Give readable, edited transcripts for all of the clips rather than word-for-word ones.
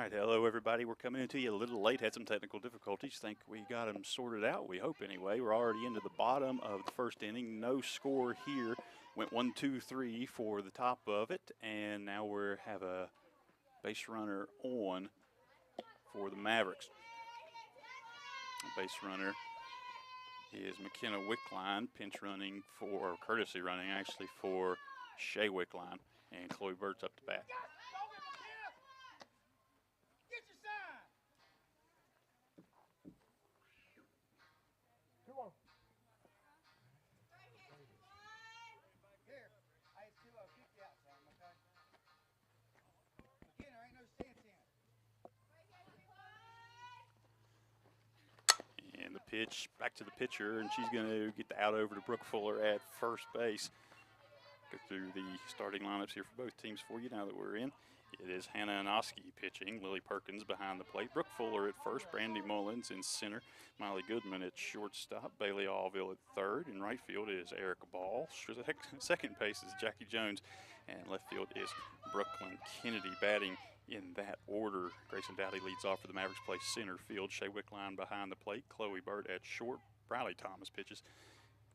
right, hello everybody. We're coming into you a little late. Had some technical difficulties. Think we got them sorted out. We hope anyway. We're already into the bottom of the first inning. No score here. Went 1-2-3 for the top of it, and now we have a base runner on for the Mavericks. The base runner is McKenna Wickline, pinch running for, or courtesy running actually, for Shea Wickline, and Chloe Bird's up to bat. And the pitch back to the pitcher, and she's going to get the out over to Brooke Fuller at first base. Go through the starting lineups here for both teams for you now that we're in. It is Hannah Anoski pitching, Lily Perkins behind the plate, Brooke Fuller at first, Brandy Mullins in center, Molly Goodman at shortstop, Bailey Allville at third. In right field is Erica Ball. Second base is Jackie Jones, and left field is Brooklyn Kennedy batting in that order. Grayson Dowdy leads off for the Mavericks, plays center field. Shea Wickline behind the plate, Chloe Bird at short, Briley Thomas pitches,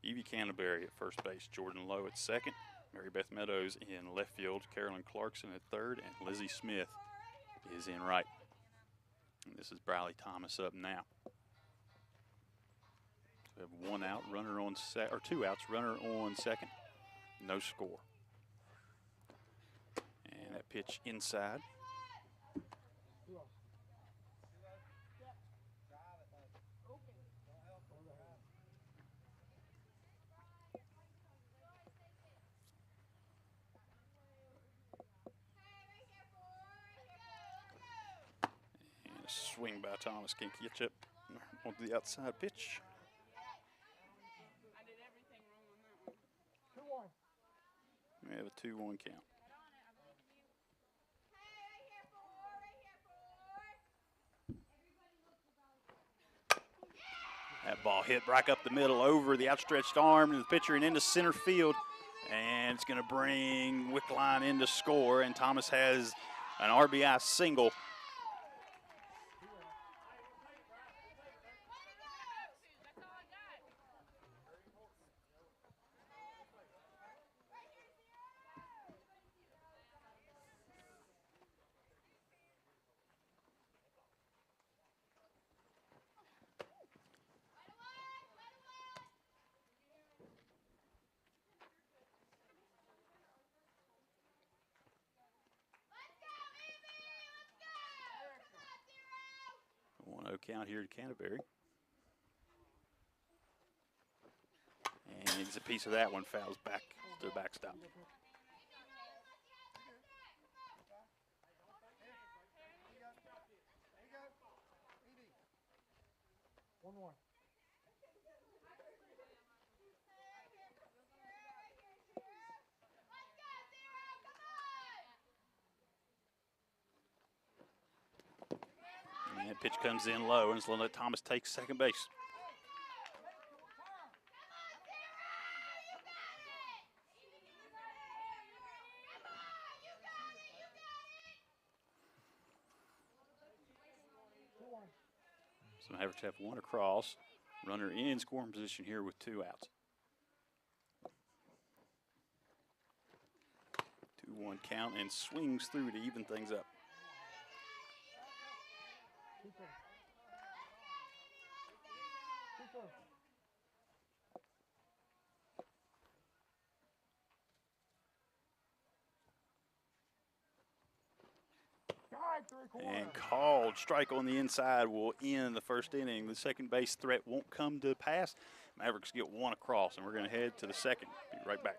Evie Canterbury at first base, Jordan Lowe at second, Mary Beth Meadows in left field, Carolyn Clarkson at third, and Lizzie Smith is in right. And this is Briley Thomas up now. We have one out, runner on or two outs, runner on second. No score. And that pitch inside. Swing by Thomas, can't catch up onto the outside pitch. I did everything wrong on that one. 2-1. We have a 2-1 count. That ball hit right up the middle over the outstretched arm of the pitcher and into center field. And it's going to bring Wickline in to score, and Thomas has an RBI single. No count here to Canterbury. And it's a piece of that one, fouls back to the backstop. And pitch comes in low, and it's going to let Thomas take second base. So Mavericks have one across. Runner in scoring position here with 2 outs. 2-1 count, and swings through to even things up. And called strike on the inside will end the first inning. The second base threat won't come to pass. Mavericks get one across, and we're going to head to the second. Be right back.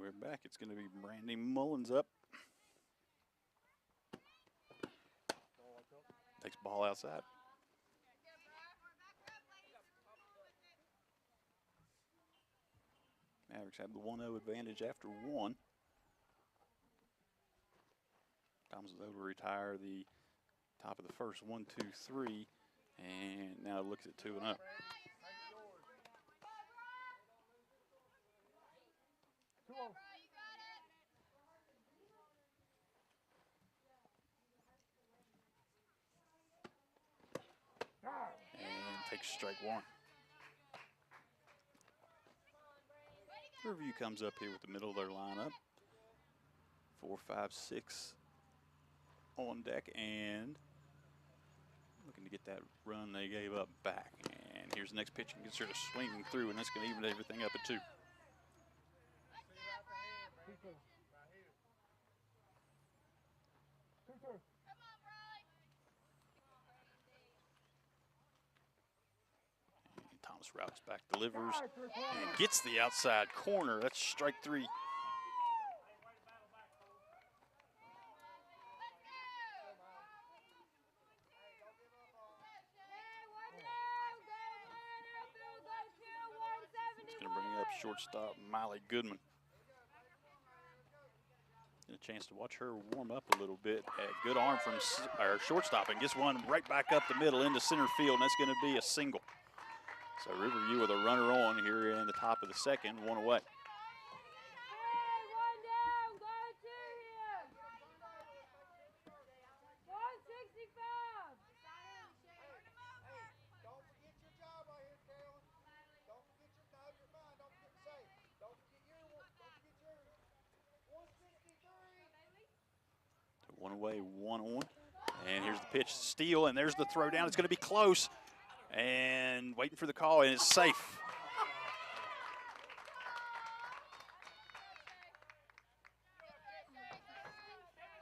we're back. It's going to be Brandy Mullins up. Takes ball outside. Mavericks have the 1-0 advantage after one. Thomas is able to retire the top of the first, 1, 2, 3, and now looks at 2 and up. And takes strike one. Riverview comes up here with the middle of their lineup. 4, 5, 6 on deck, and looking to get that run they gave up back. And here's the next pitch, and gets her to swinging through, and that's going to even everything up at 2. And Thomas routes back, delivers, and gets the outside corner. That's strike 3. Shortstop Miley Goodman. Get a chance to watch her warm up a little bit. Had good arm from our shortstop and gets one right back up the middle into center field, and that's going to be a single. So Riverview with a runner on here in the top of the second, 1 away. One away, 1 on. And here's the pitch, steal, and there's the throw down. It's going to be close. And waiting for the call, and it's safe.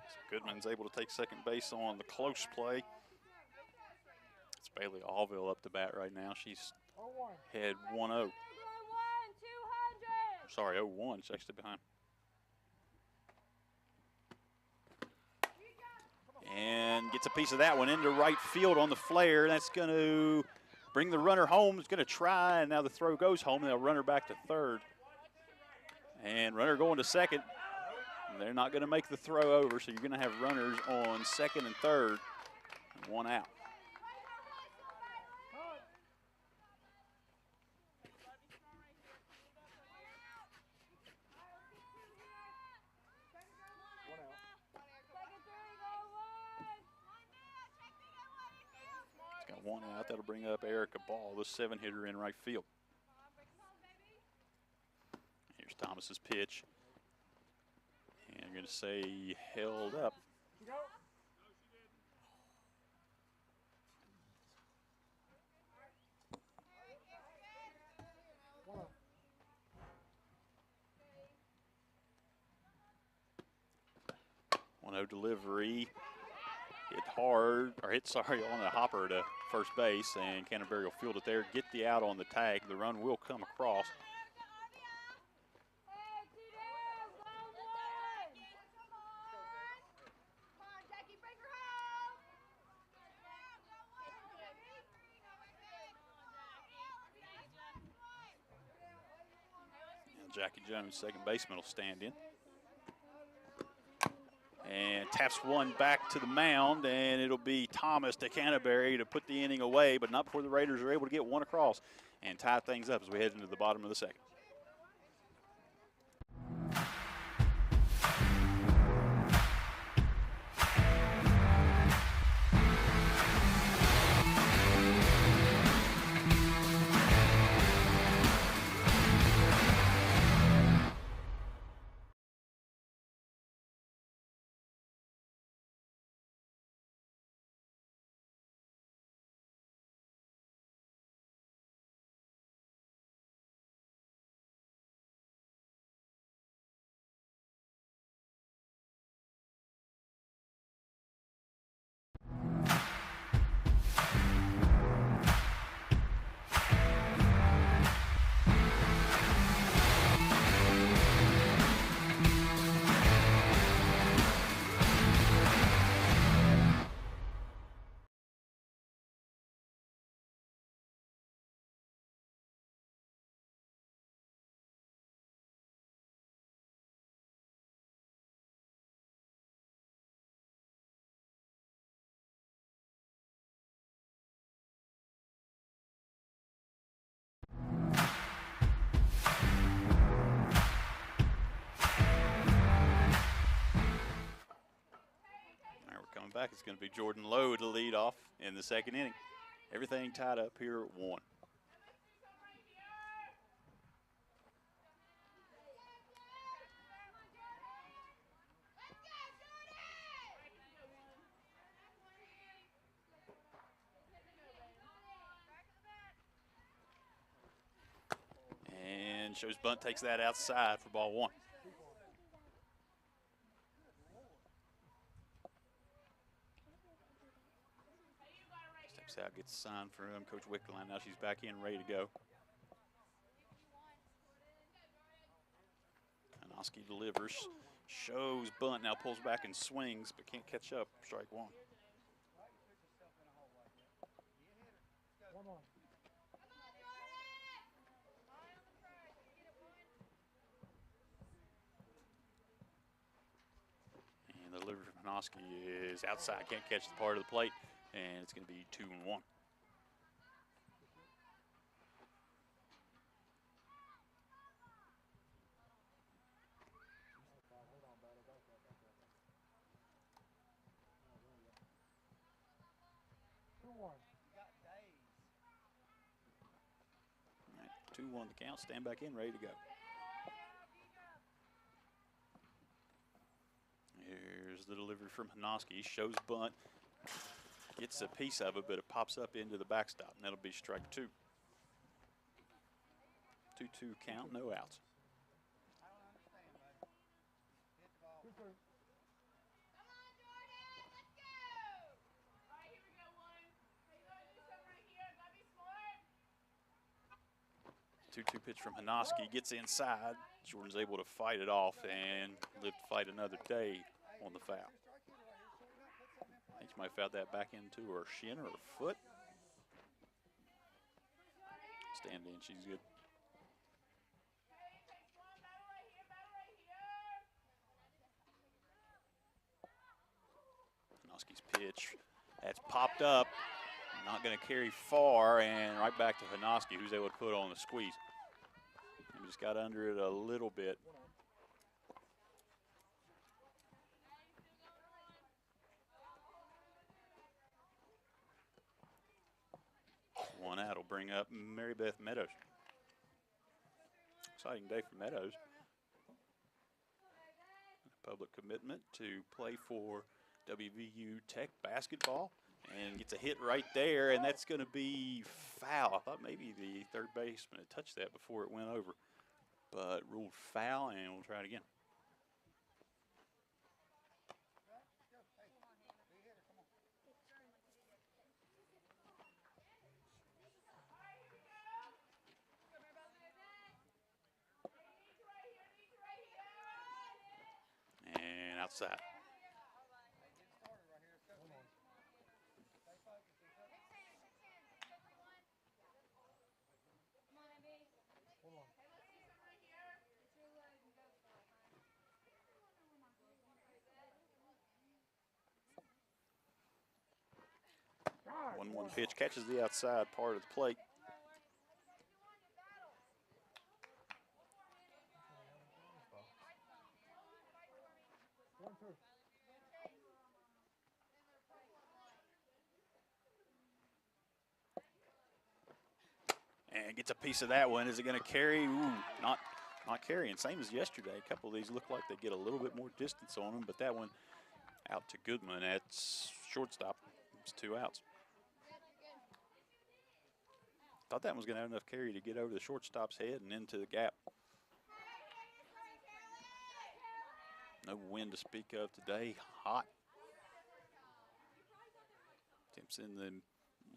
So Goodman's able to take second base on the close play. It's Bailey Allville up to bat right now. She's head 1-0. Sorry, 0-1. She's actually behind. And gets a piece of that one into right field on the flare. That's going to bring the runner home. It's going to try, and now the throw goes home. They'll run her back to third. And runner going to second. They're not going to make the throw over, so you're going to have runners on second and third, and 1 out. Got 1 out. That'll bring up Erica Ball, the 7-hitter in right field. Here's Thomas's pitch. And I'm going to say held up. No delivery. Hit on a hopper to first base, and Canterbury will field it there, get the out on the tag. The run will come across. And Jackie Jones, second baseman, will stand in. And taps one back to the mound, and it'll be Thomas to Canterbury to put the inning away, but not before the Raiders are able to get one across and tie things up as we head into the bottom of the second. back. It's going to be Jordan Lowe to lead off in the second inning. Everything tied up here at 1. And shows bunt, takes that outside for ball 1. Steps out, gets a sign from Coach Wickline. Now she's back in, ready to go. Hanoski delivers, shows bunt, now pulls back and swings, but can't catch up. Strike 1. And the delivery from Hanoski is outside, can't catch the part of the plate, and it's going to be 2-1. All right, 2-1 the count. Stand back in, ready to go. Here's the delivery from Hanoski. Shows bunt. Gets a piece of it, but it pops up into the backstop, and that'll be strike 2. 2-2 count, no outs. Two pitch from Hanoski, gets inside. Jordan's able to fight it off and live to fight another day on the foul. I think she might have fouled that back into her shin or her foot. Stand in, she's good. Hanoski's pitch, that's popped up. Not going to carry far, and right back to Hanoski, who's able to put on the squeeze. And just got under it a little bit. One out will bring up Mary Beth Meadows. Exciting day for Meadows. Public commitment to play for WVU Tech basketball. And gets a hit right there, and that's going to be foul. I thought maybe the third baseman had touched that before it went over, but ruled foul, and we'll try it again. And outside. One pitch catches the outside part of the plate. And gets a piece of that one. Is it going to carry? Ooh, not carrying. Same as yesterday. A couple of these look like they get a little bit more distance on them, but that one out to Goodman at shortstop. It's 2 outs. Thought that one was going to have enough carry to get over the shortstop's head and into the gap. No wind to speak of today. Hot. Temps in the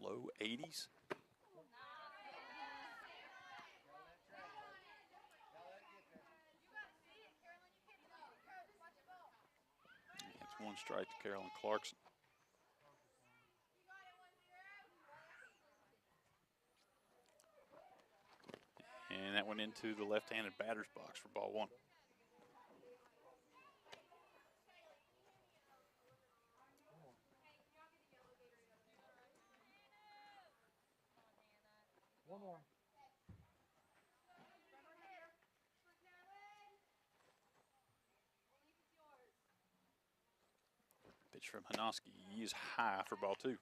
low 80s. That's 1 strike to Carolyn Clarkson. And that went into the left-handed batter's box for ball 1. Pitch from Hanoski is high for ball 2.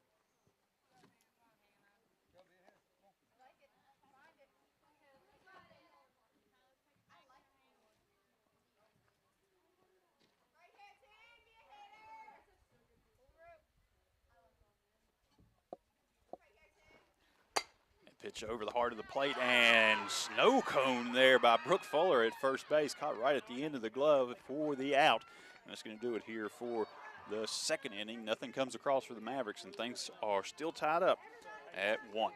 Pitch over the heart of the plate, and snow cone there by Brooke Fuller at first base. Caught right at the end of the glove for the out. And that's going to do it here for the second inning. Nothing comes across for the Mavericks, and things are still tied up at 1.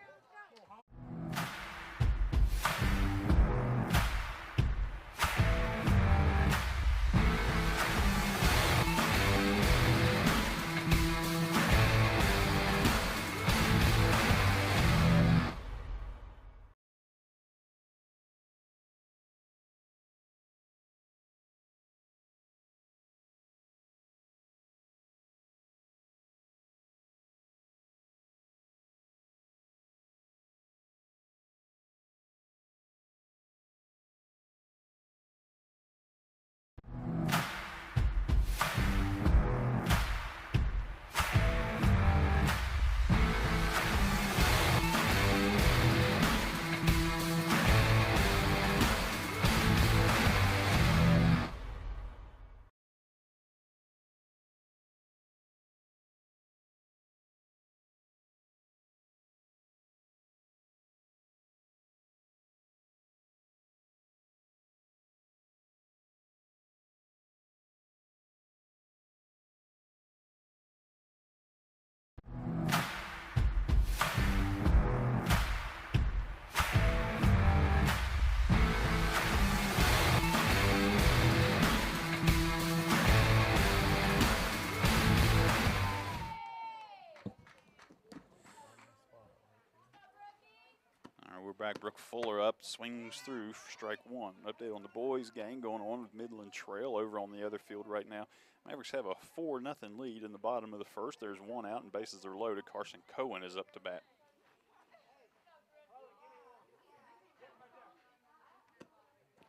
We're back. Brooke Fuller up, swings through for strike 1. Update on the boys' game going on with Midland Trail over on the other field right now. Mavericks have a 4-0 lead in the bottom of the first. There's 1 out and bases are loaded. Carson Cohen is up to bat.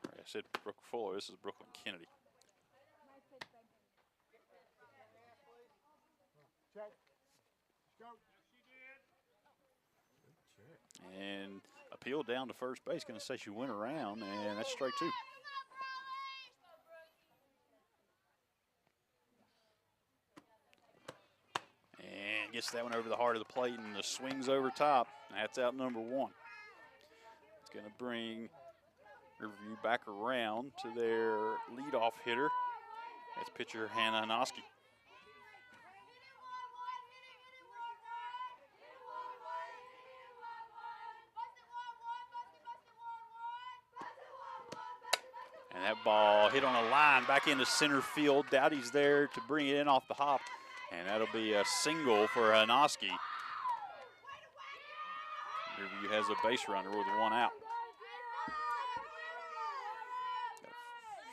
All right, I said Brooke Fuller. This is Brooklyn Kennedy. And appeal down to first base. Going to say she went around, and that's strike 2. And gets that one over the heart of the plate, and the swings over top. That's out number 1. It's going to bring Riverview back around to their leadoff hitter. That's pitcher Hannah Hanoski. And that ball hit on a line back into center field. Dowdy's there to bring it in off the hop. And that'll be a single for Hanoski. Riverview has a base runner with 1 out.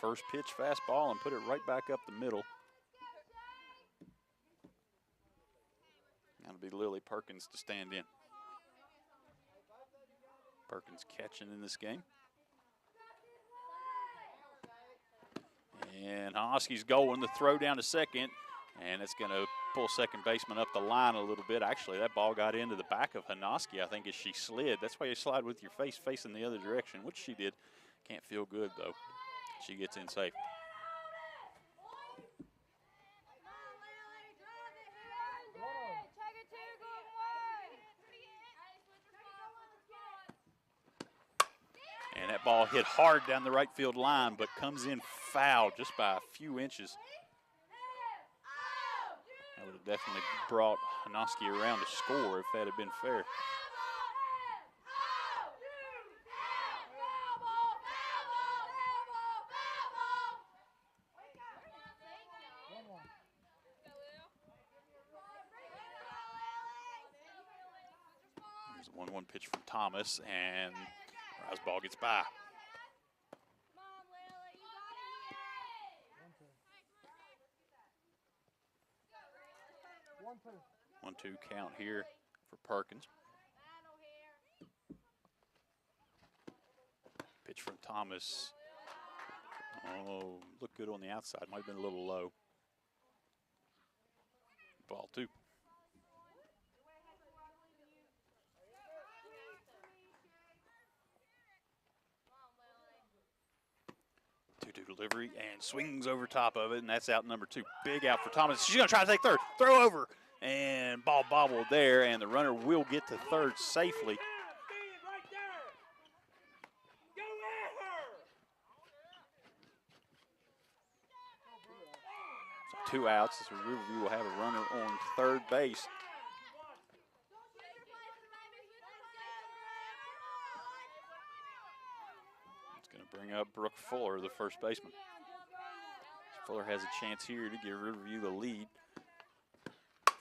First pitch fastball and put it right back up the middle. That'll be Lily Perkins to stand in. Perkins catching in this game. And Hanoski's going to throw down to second, and it's going to pull second baseman up the line a little bit. Actually, that ball got into the back of Hanoski, I think, as she slid. That's why you slide with your face facing the other direction, which she did. Can't feel good, though. She gets in safe. And that ball hit hard down the right field line, but comes in foul just by a few inches. That would have definitely brought Hanoski around to score if that had been fair. There's a 1-1 pitch from Thomas, and Rise ball gets by. 1-2 count here for Perkins. Pitch from Thomas. Oh, looked good on the outside. Might have been a little low. Ball 2. 2-2 delivery and swings over top of it, and that's out number 2. Big out for Thomas. She's going to try to take third. Throw over, and ball bobbled there, and the runner will get to third safely. So 2 outs. So Riverview will have a runner on third base. It's going to bring up Brooke Fuller, the first baseman. Fuller has a chance here to give Riverview the lead.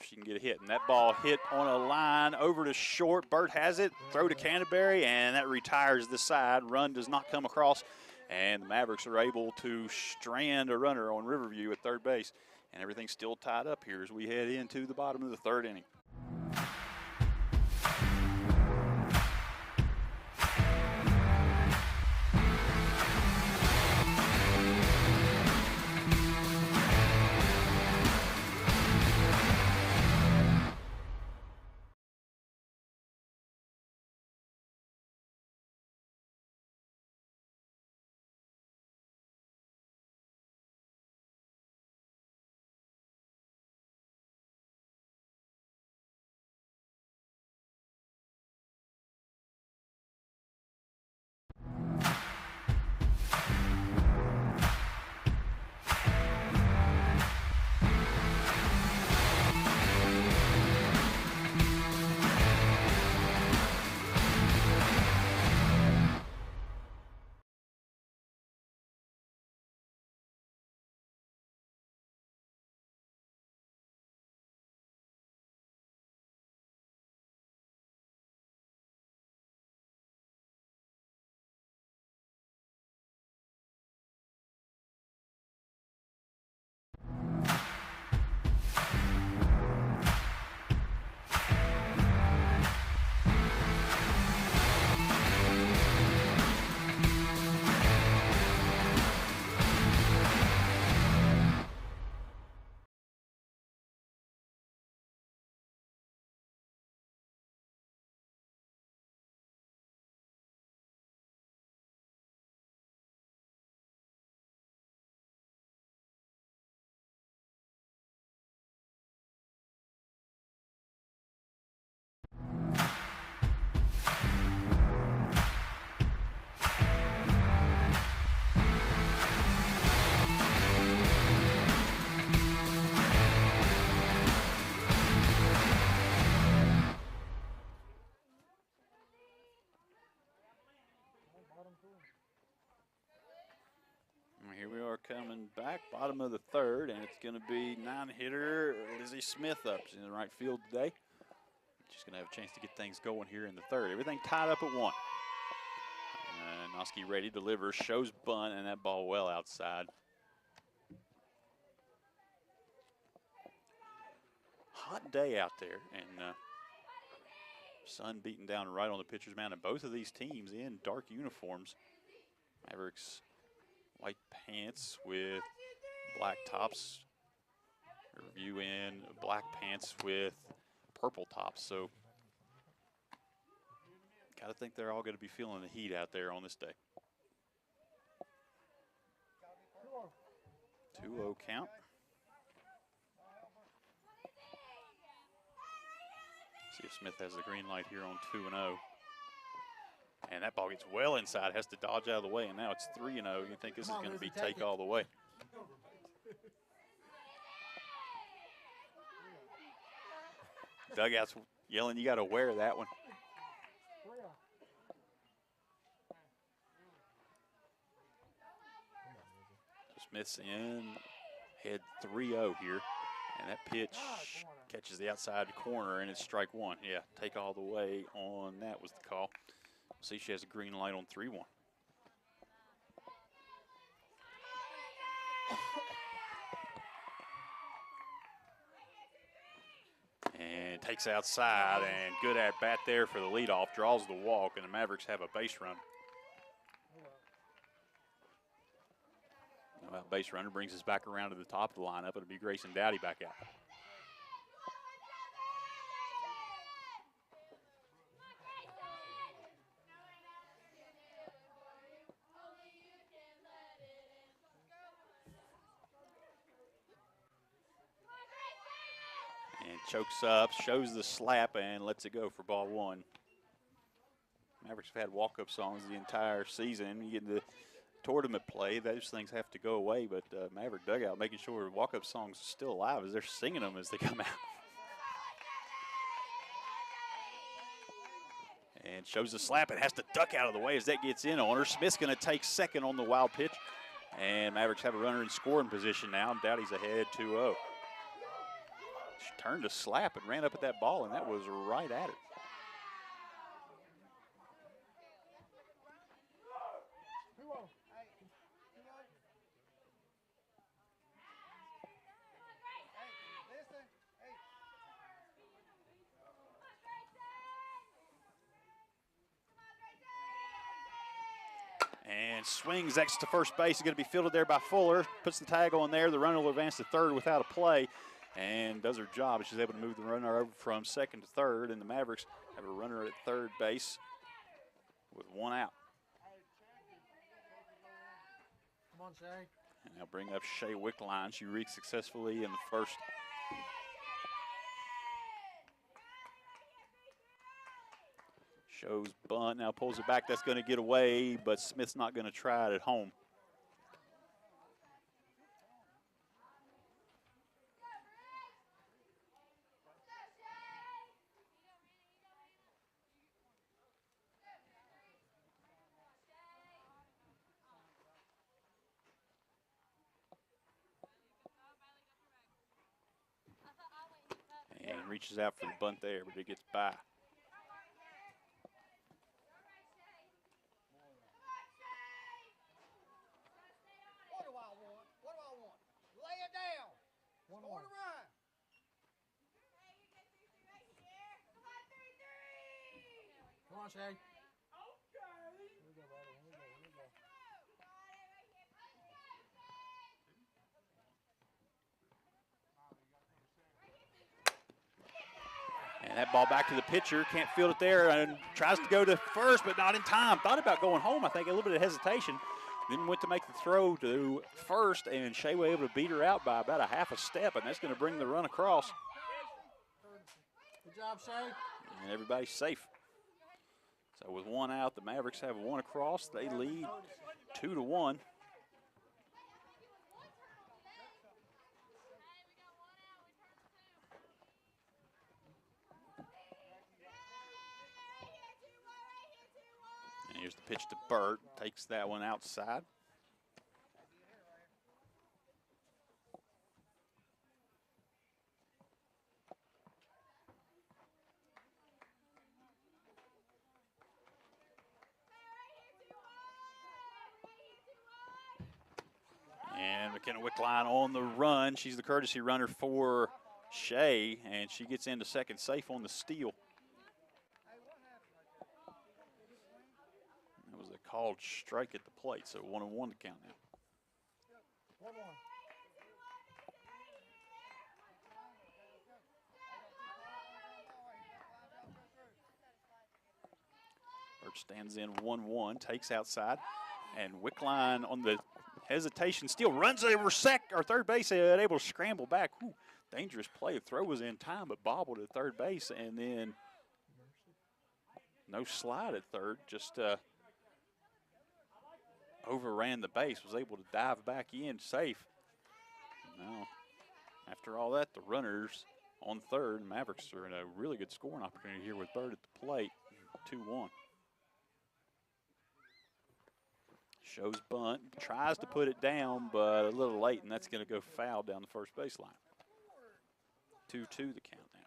If she can get a hit, and that ball hit on a line over to short. Burt has it, throw to Canterbury, and that retires the side. Run does not come across, and the Mavericks are able to strand a runner on Riverview at third base, and everything's still tied up here as we head into the bottom of the third inning. Here we are coming back, bottom of the third, and it's going to be 9-hitter Lizzie Smith up. She's in the right field today. She's going to have a chance to get things going here in the third. Everything tied up at 1. Noski ready, delivers, shows bunt, and that ball well outside. Hot day out there, and sun beating down right on the pitcher's mound, and both of these teams in dark uniforms. Mavericks white pants with black tops. Riverview in black pants with purple tops. So got to think they're all going to be feeling the heat out there on this day. 2-0 count. See if Smith has the green light here on 2-0. And that ball gets well inside, has to dodge out of the way, and now it's 3-0. You think this is going to be take all the way. Dugout's yelling, you got to wear that one. Smith's in, head 3-0 here, and that pitch catches the outside corner, and it's strike 1. Yeah, take all the way on that was the call. See, she has a green light on 3-1. And takes outside, and good at bat there for the leadoff. Draws the walk, and the Mavericks have a base run. Now that base runner brings us back around to the top of the lineup. It'll be Grayson Dowdy back out. chokes up, shows the slap, and lets it go for ball one. Mavericks have had walk-up songs the entire season. You get the tournament play, those things have to go away, but Maverick dugout making sure walk-up songs are still alive as they're singing them as they come out. And shows the slap. It has to duck out of the way as that gets in on her. Smith's going to take second on the wild pitch. And Mavericks have a runner in scoring position now. Dowdy's ahead 2-0. She turned to slap and ran up at that ball, and that was right at it. And swings next to first base. Is going to be fielded there by Fuller. Puts the tag on there. The runner will advance to third without a play and does her job. She's able to move the runner over from second to third, and the Mavericks have a runner at third base with one out. Come on, Shay. And they'll bring up Shay Wickline. She reached successfully in the first. Shows bunt, now pulls it back. That's going to get away, but Smith's not going to try it at home. And reaches out for the bunt there, but it gets by. Come on, Shay. Okay. And that ball back to the pitcher, can't field it there, and tries to go to first, but not in time. Thought about going home, I think, a little bit of hesitation. Then went to make the throw to first, and Shea was able to beat her out by about a half a step, and that's going to bring the run across. Good job, Shay. And everybody's safe. So with one out, the Mavericks have one across. They lead 2-1. And here's the pitch to Burt. Takes that one outside. And McKenna Wickline on the run. She's the courtesy runner for Shea, and she gets into second safe on the steal. That was a called strike at the plate, so 1-1 to count now. 1-1. Burt stands in 1-1, takes outside, and Wickline on the hesitation steal runs over third base, able to scramble back. Ooh, dangerous play. The throw was in time, but bobbled at third base, and then no slide at third. Just overran the base, was able to dive back in safe. Now, after all that, the runners on third. Mavericks are in a really good scoring opportunity here with Burt at the plate, 2-1. Shows bunt, tries to put it down, but a little late, and that's going to go foul down the first baseline. 2-2 the count now.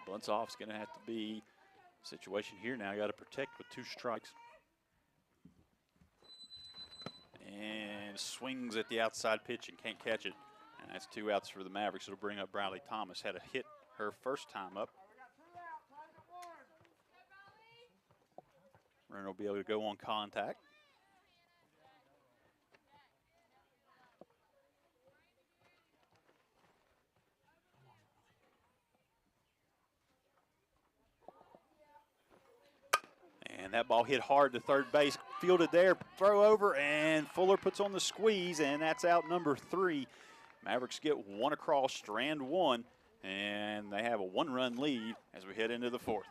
Bunt's off. It's going to have to be a situation here now. Got to protect with 2 strikes. And swings at the outside pitch and can't catch it. And that's 2 outs for the Mavericks. It'll bring up Bradley Thomas. Had a hit her first time up. Runner will be able to go on contact. And And that ball hit hard to third base, fielded there, throw over, and Fuller puts on the squeeze, and that's out number 3. Mavericks get one across strand 1, and they have a 1-run lead as we head into the 4th.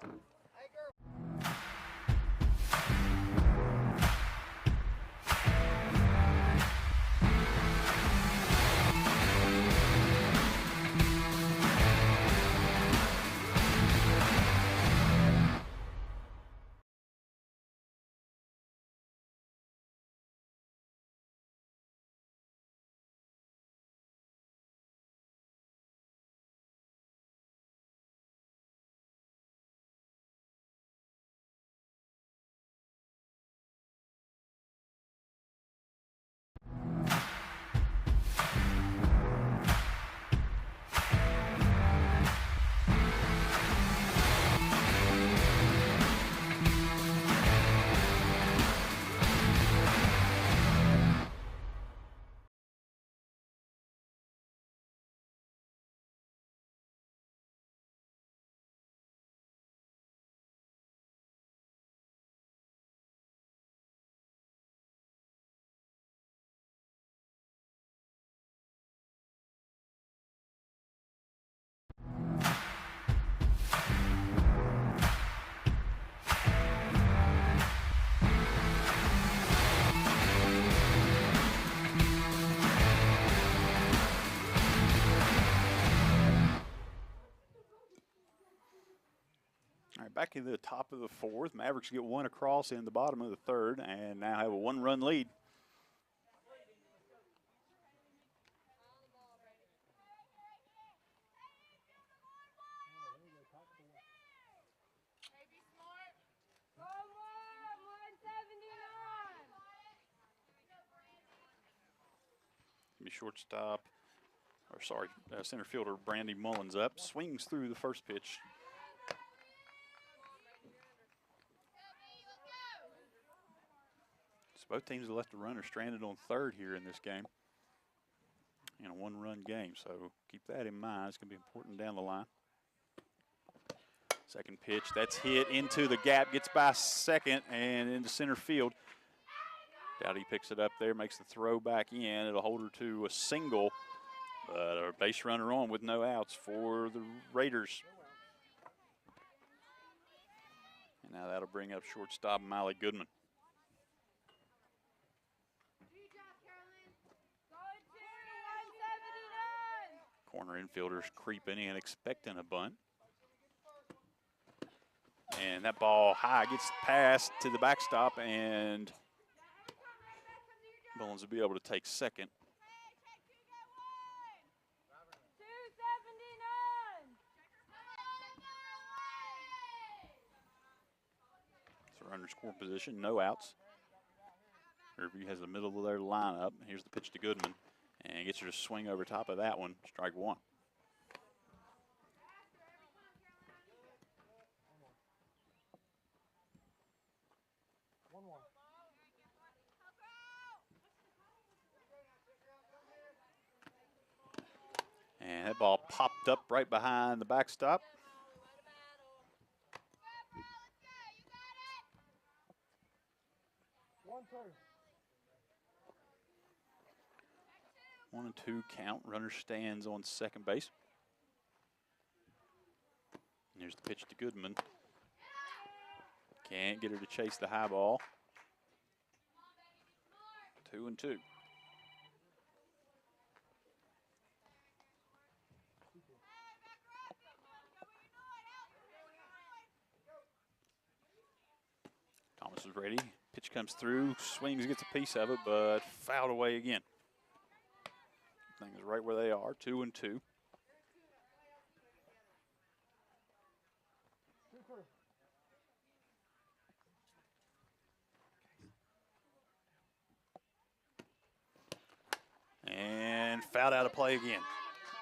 All right, back in the top of the 4th. Mavericks get one across in the bottom of the 3rd and now have a 1-run lead. Shortstop, or sorry, center fielder Brandy Mullins up, swings through the first pitch. So both teams have left a runner stranded on 3rd here in this game, in a 1-run game, so keep that in mind. It's going to be important down the line. Second pitch, that's hit into the gap, gets by second and into center field. Dowdy picks it up there, makes the throw back in. It'll hold her to a single, but a base runner on with no outs for the Raiders. And now that'll bring up shortstop Miley Goodman. Corner infielders creeping in, expecting a bunt. And that ball high gets passed to the backstop, and Mullins will be able to take second. 279. So runner score position, no outs. Riverview has the middle of their lineup. Here's the pitch to Goodman, and gets her to swing over top of that one. Strike 1. And that ball popped up right behind the backstop. One and two count. Runner stands on second base. And here's the pitch to Goodman. Can't get her to chase the high ball. 2-2. Thomas is ready. Pitch comes through, swings, gets a piece of it, but fouled away again. Things right where they are, 2-2. And fouled out of play again.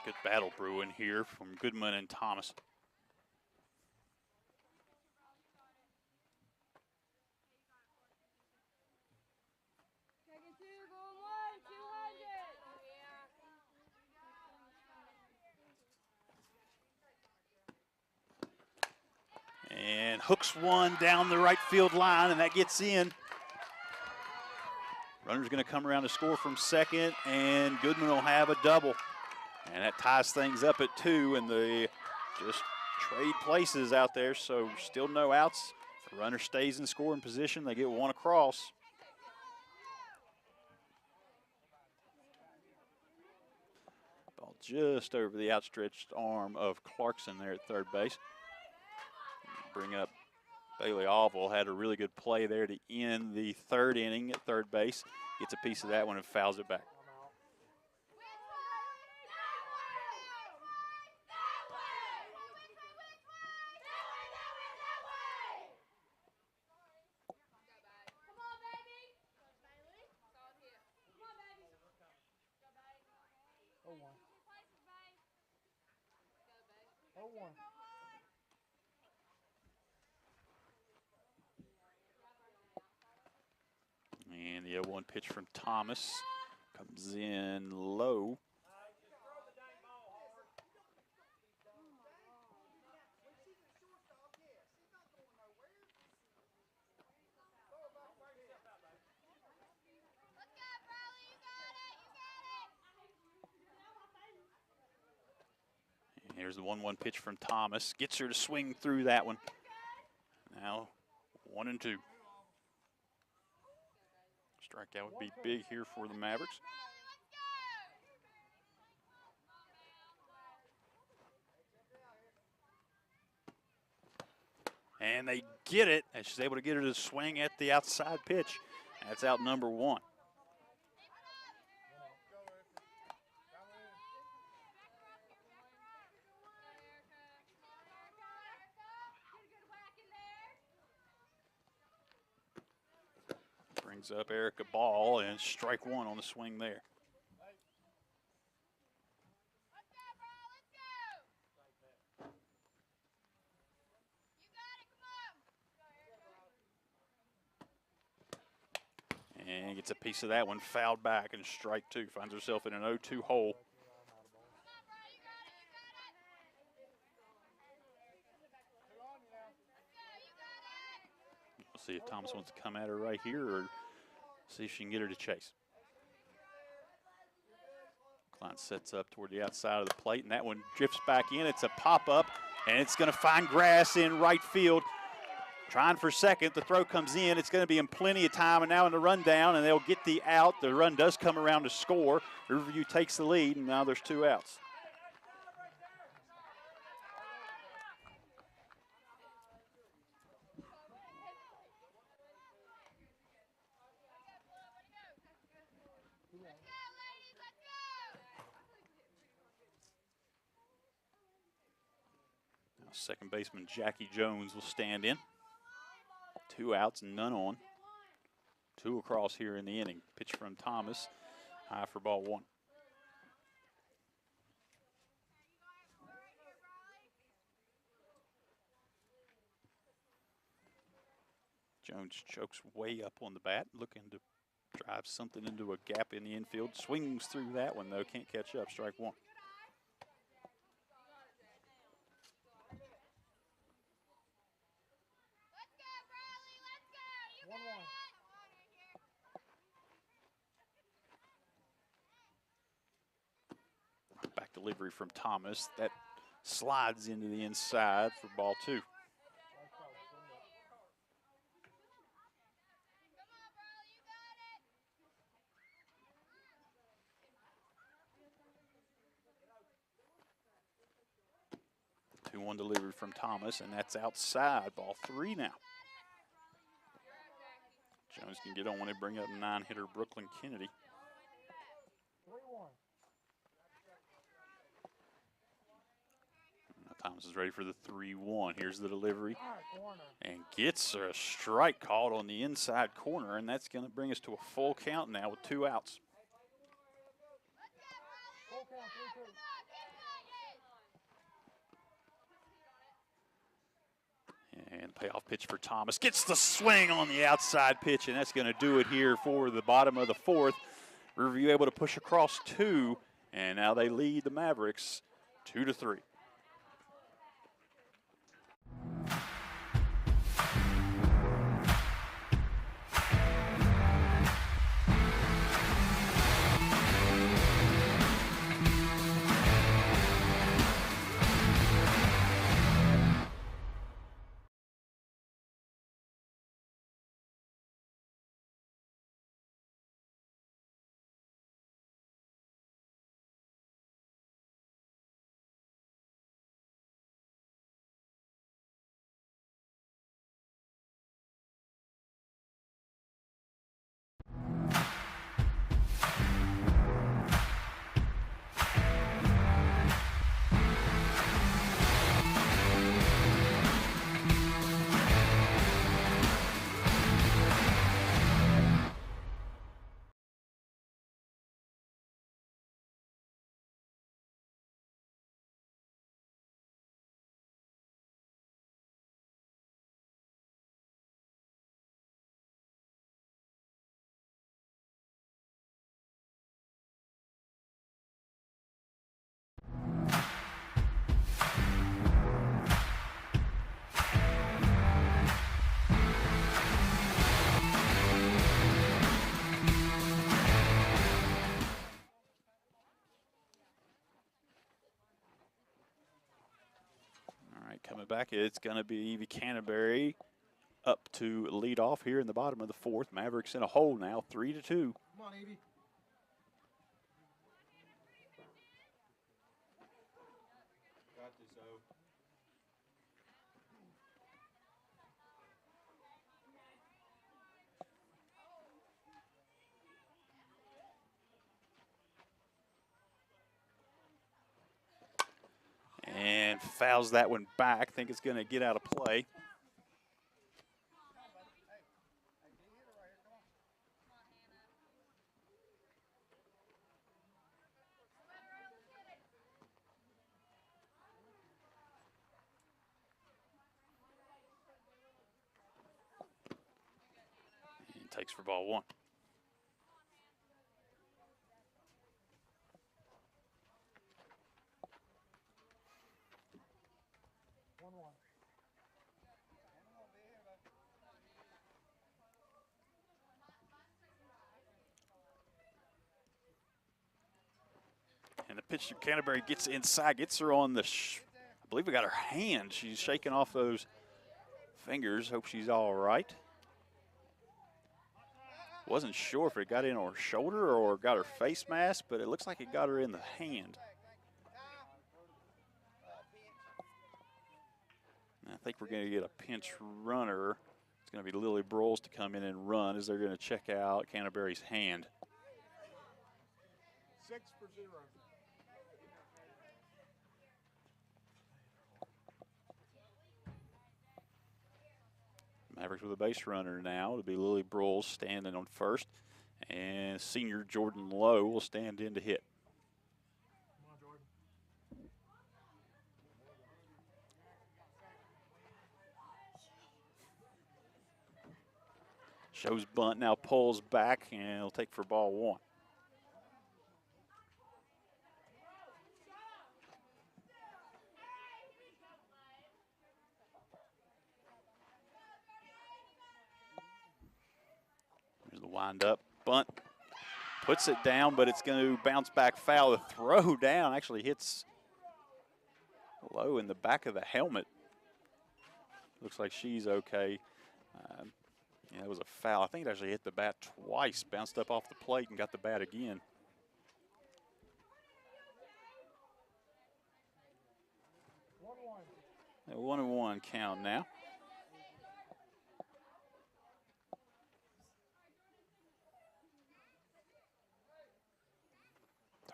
Good battle brewing here from Goodman and Thomas. and hooks one down the right field line, and that gets in. Runner's going to come around to score from second, and Goodman will have a double. And that ties things up at 2, and they just trade places out there, so still no outs. The runner stays in scoring position. They get one across. Ball just over the outstretched arm of Clarkson there at third base. Bring up Bailey Oval, had a really good play there to end the third inning at third base. Gets a piece of that one and fouls it back. And the 0-1 pitch from Thomas comes in low. And here's the 1-1 pitch from Thomas. Gets her to swing through that one. Now 1-2. Strikeout would be big here for the Mavericks. And they get it, and she's able to get her to swing at the outside pitch. That's out number 1. Brings up Erica Ball, and strike 1 on the swing there. And gets a piece of that one, fouled back, and strike 2. Finds herself in an 0-2 hole. We'll see if Thomas wants to come at her right here or see if she can get her to chase. Klein sets up toward the outside of the plate, and that one drifts back in. It's a pop-up, and it's going to find grass in right field. Trying for second, the throw comes in. It's going to be in plenty of time, and now in the rundown, and they'll get the out. The run does come around to score. Riverview takes the lead, and now there's 2 outs. Now second baseman Jackie Jones will stand in. 2 outs, none on. 2 across here in the inning. Pitch from Thomas, high for ball 1. Jones chokes way up on the bat, looking to drive something into a gap in the infield. Swings through that one, though. Can't catch up. Strike 1. Back delivery from Thomas. That slides into the inside for ball 2. One delivery from Thomas, and that's outside. Ball 3 now. Jones can get on when they bring up 9-hitter Brooklyn Kennedy. Now Thomas is ready for the 3-1. Here's the delivery, and gets a strike called on the inside corner, and that's going to bring us to a full count now with 2 outs. And payoff pitch for Thomas. Gets the swing on the outside pitch, and that's going to do it here for the bottom of the 4th. Riverview able to push across 2, and now they lead the Mavericks 2-3. right, coming back, it's going to be Evie Canterbury up to lead off here in the bottom of the fourth. Mavericks in a hole now, 3-2. Come on, Evie. Got this, O. And fouls that one back. Think it's going to get out of play. And takes for ball one. And the pitch to Canterbury gets inside, gets her on the, I believe we got her hand. She's shaking off those fingers. Hope she's all right. Wasn't sure if it got in her shoulder or got her face mask, but it looks like it got her in the hand. And I think we're going to get a pinch runner. It's going to be Lily Broyles to come in and run as they're going to check out Canterbury's hand. 6-0. Mavericks with a base runner now. It'll be Lily Broyles standing on first, and senior Jordan Lowe will stand in to hit. Come on, Jordan. Shows bunt, now pulls back, and he'll take for ball one. There's the wind up, bunt, puts it down, but it's going to bounce back foul. The throw down actually hits Lowe in the back of the helmet. Looks like she's okay. Yeah, it was a foul. I think it actually hit the bat twice, bounced up off the plate and got the bat again. 1-1. A 1-1 count now.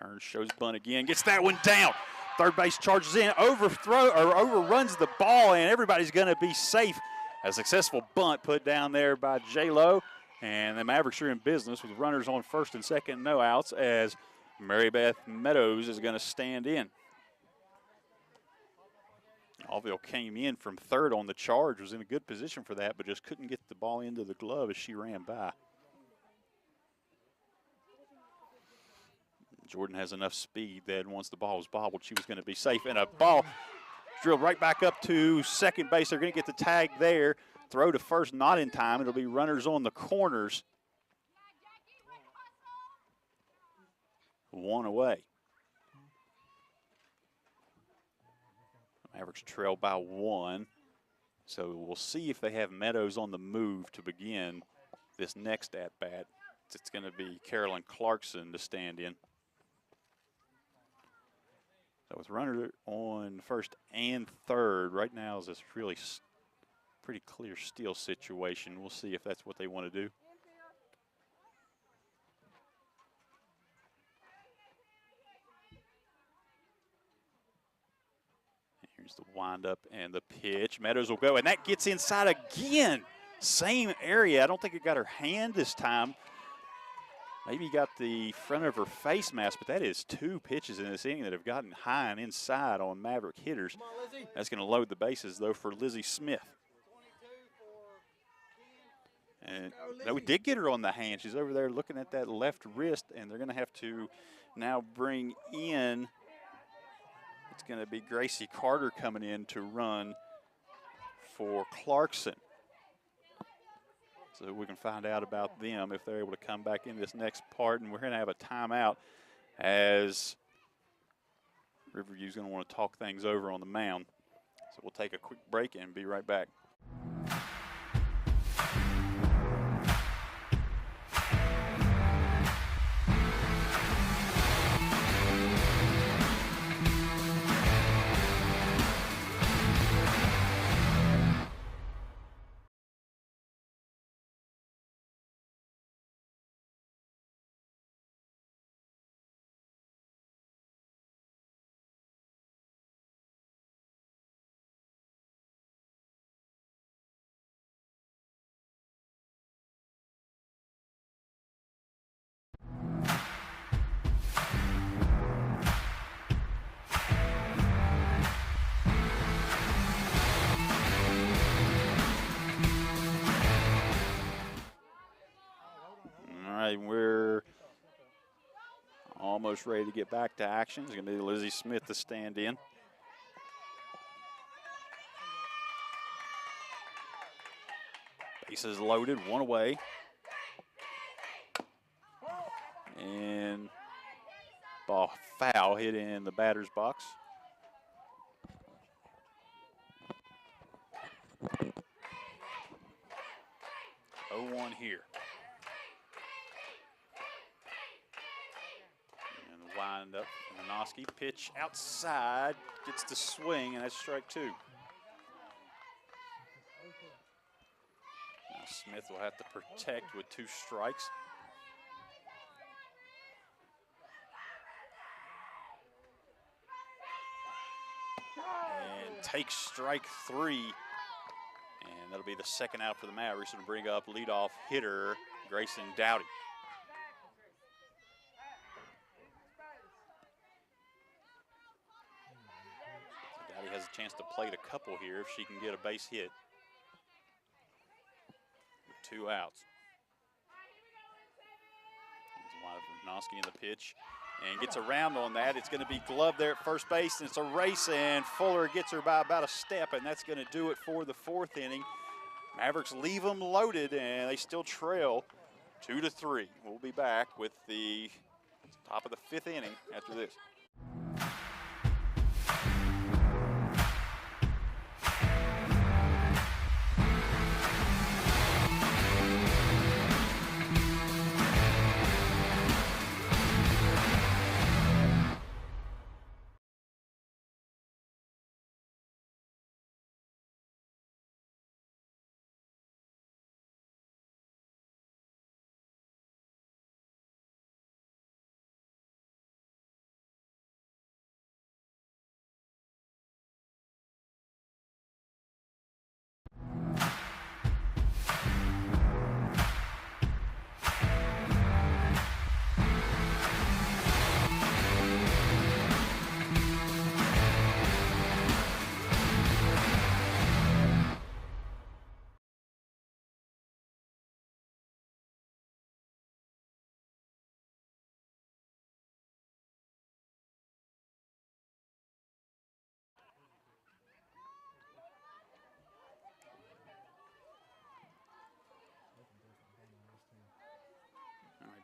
Turns, shows bunt again, gets that one down. Third base charges in, overruns the ball, and everybody's going to be safe. A successful bunt put down there by J-Lo, and the Mavericks are in business with runners on first and second, no outs, as Mary Beth Meadows is going to stand in. Alville came in from third on the charge, was in a good position for that, but just couldn't get the ball into the glove as she ran by. Jordan has enough speed that once the ball was bobbled, she was going to be safe, and a ball drilled right back up to second base. They're going to get the tag there. Throw to first, not in time. It'll be runners on the corners. One away. Mavericks trail by one. So we'll see if they have Meadows on the move to begin this next at-bat. It's going to be Carolyn Clarkson to stand in. So with runner on first and third, right now is this really pretty clear steal situation. We'll see if that's what they want to do. Here's the windup and the pitch. Meadows will go, and that gets inside again. Same area. I don't think it got her hand this time. Maybe got the front of her face mask, but that is two pitches in this inning that have gotten high and inside on Maverick hitters. Come on, Lizzie. That's going to load the bases, though, for Lizzie Smith. And no, we did get her on the hand. She's over there looking at that left wrist, and they're going to have to now bring in, it's going to be Gracie Carter coming in to run for Clarkson. So we can find out about them if they're able to come back in this next part. And we're going to have a timeout as Riverview's going to want to talk things over on the mound. So we'll take a quick break and be right back. All right, we're almost ready to get back to action. It's going to be Lizzie Smith to stand in. Bases loaded, one away. And ball foul hit in the batter's box. Oh, 1 here. And the wind up from Minoski. Pitch outside, gets the swing, and that's strike 2. Now Smith will have to protect with 2 strikes. And takes strike 3. And that'll be the second out for the Mavericks to bring up leadoff hitter Grayson Dowdy. So Dowdy has a chance to plate a couple here if she can get a base hit. With 2 outs. There's Nosky in the pitch and gets around on that. It's going to be gloved there at first base, and it's a race, and Fuller gets her by about a step, and that's going to do it for the 4th inning. Mavericks leave them loaded, and they still trail 2-3. We'll be back with the top of the 5th inning after this.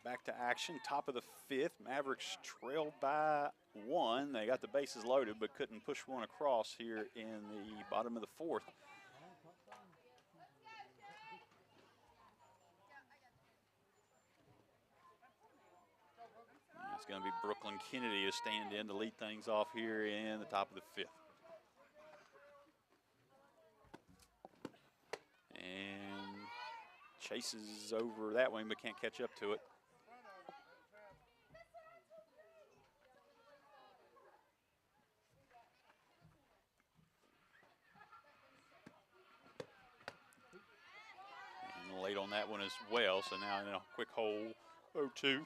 Back to action, top of the 5th. Mavericks trailed by 1. They got the bases loaded, but couldn't push one across here in the bottom of the 4th. And it's going to be Brooklyn Kennedy to stand in to lead things off here in the top of the 5th. And chases over that one, but can't catch up to it. Late on that one as well, so now in a quick hole, 0-2.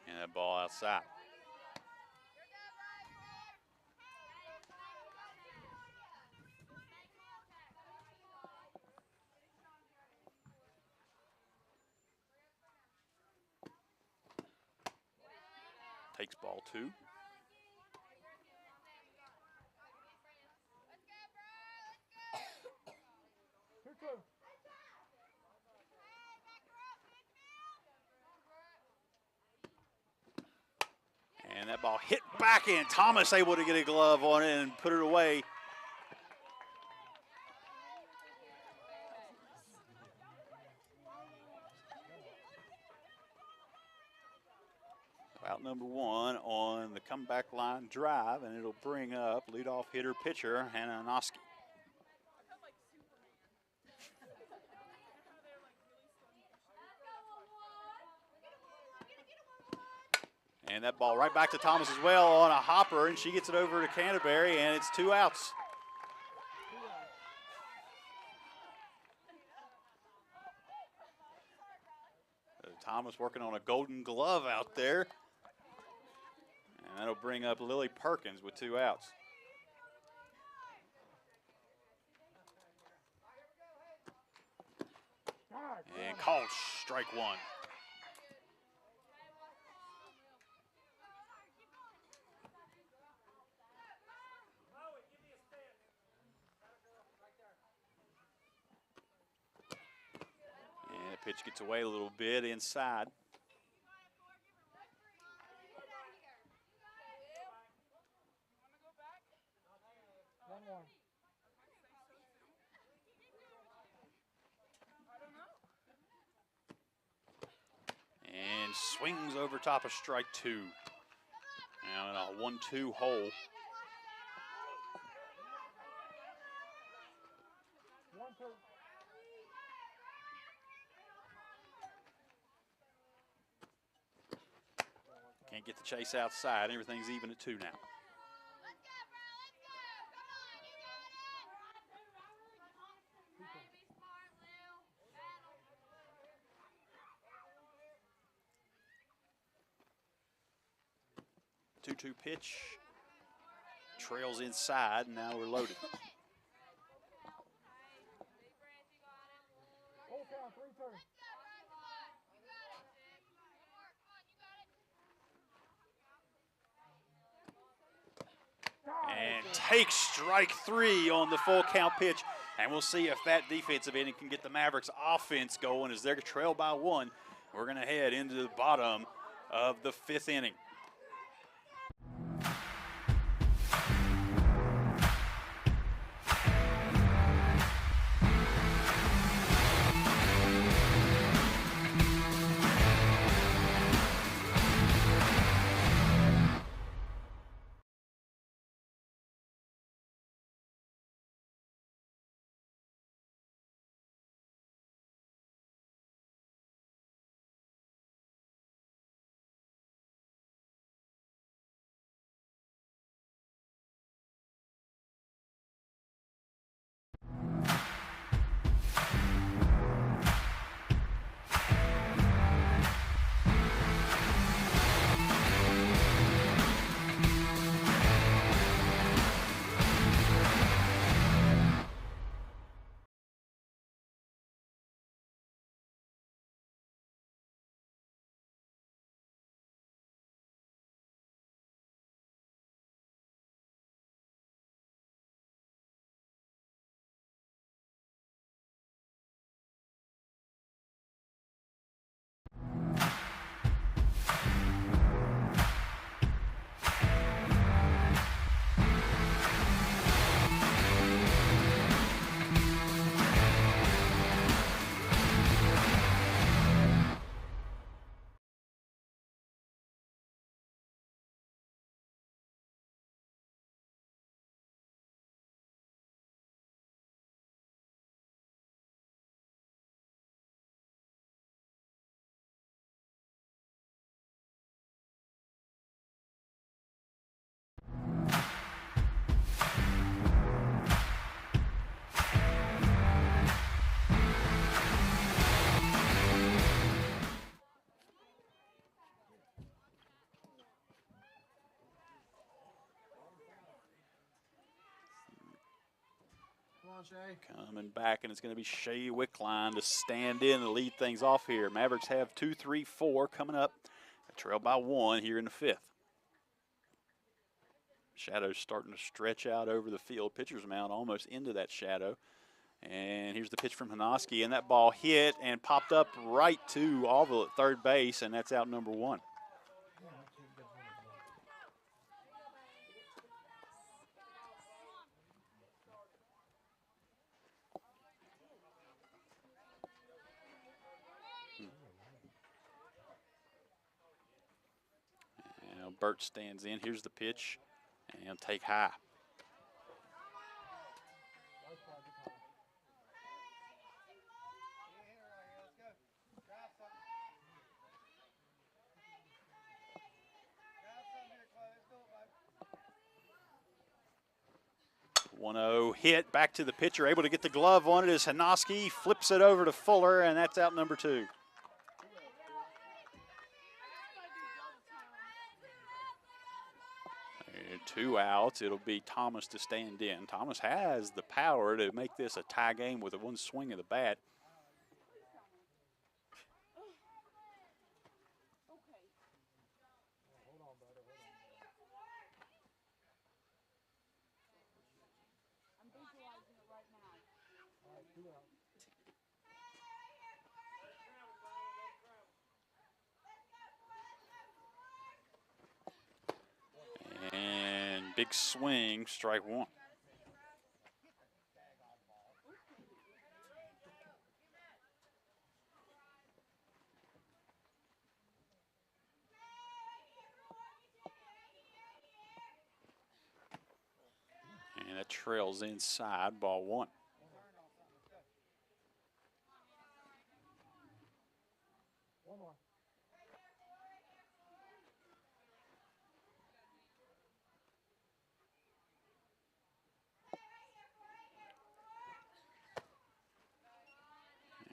And that ball outside. Takes ball 2. That ball hit back in. Thomas able to get a glove on it and put it away. Out number one on the comeback line drive, and it'll bring up leadoff hitter pitcher Hannah Noski. And that ball right back to Thomas as well on a hopper, and she gets it over to Canterbury, and it's 2 outs. Thomas working on a golden glove out there. And that'll bring up Lily Perkins with 2 outs. And called strike 1. And the pitch gets away a little bit inside. And swings over top of strike 2. Now in a 1-2 hole. Can't get the chase outside. Everything's even at 2 now. Two pitch, trails inside, and now we're loaded. And takes strike 3 on the full count pitch, and we'll see if that defensive inning can get the Mavericks offense going as they're trailed by 1. We're going to head into the bottom of the 5th inning. Coming back, and it's going to be Shea Wickline to stand in and lead things off here. Mavericks have 2, 3, 4 coming up. Trailed by 1 here in the 5th. Shadow's starting to stretch out over the field. Pitcher's mound almost into that shadow. And here's the pitch from Hanoski, and that ball hit and popped up right to Allville at third base, and that's out number 1. Burt stands in. Here's the pitch, and take high. One-0 hit back to the pitcher, able to get the glove on it as Hanoski flips it over to Fuller, and that's out number 2. And 2 outs. It'll be Thomas to stand in. Thomas has the power to make this a tie game with a one swing of the bat. And big swing, strike 1. And that trails inside, ball 1.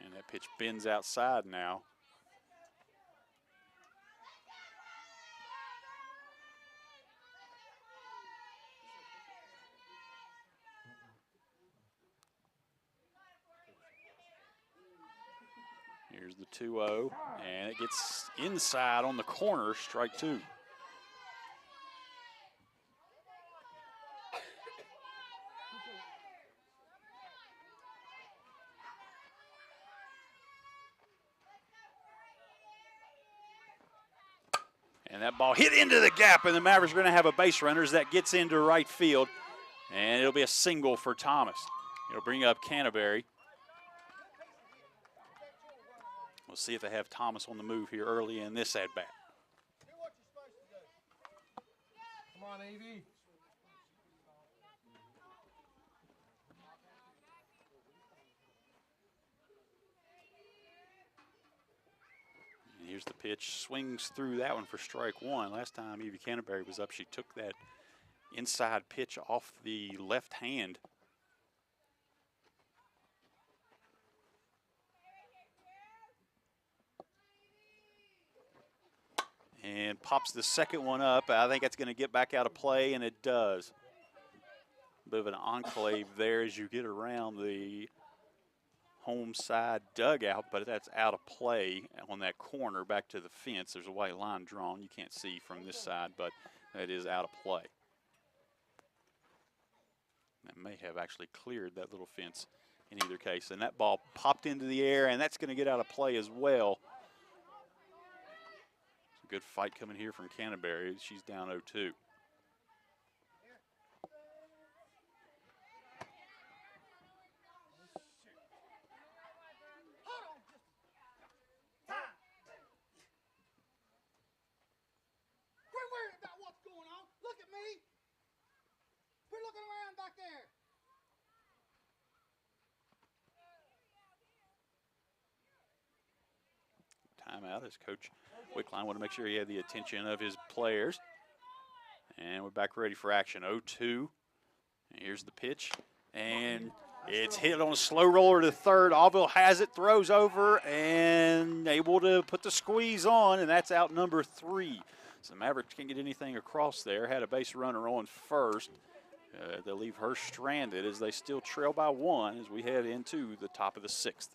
And that pitch bends outside now. Here's the 2-0, and it gets inside on the corner, strike 2. And that ball hit into the gap, and the Mavericks are going to have a base runner as that gets into right field. And it'll be a single for Thomas. It'll bring up Canterbury. We'll see if they have Thomas on the move here early in this at-bat. Do what you're supposed to do. Come on, Evie. And here's the pitch. Swings through that one for strike 1. Last time Evie Canterbury was up, she took that inside pitch off the left hand. And pops the second one up. I think that's going to get back out of play, and it does. A bit of an enclave there as you get around the home side dugout, but that's out of play on that corner back to the fence. There's a white line drawn. You can't see from this side, but that is out of play. That may have actually cleared that little fence in either case. And that ball popped into the air, and that's going to get out of play as well. Good fight coming here from Canterbury. She's down 0-2. Quit worrying about what's going on. Look at me. Quit looking around back there. Timeout as Coach Wickline wanted to make sure he had the attention of his players. And we're back ready for action. 0-2. Here's the pitch. And it's hit on a slow roller to third. Allville has it, throws over, and able to put the squeeze on, and that's out number 3. So the Mavericks can't get anything across there. Had a base runner on first. They'll leave her stranded as they still trail by 1 as we head into the top of the 6th.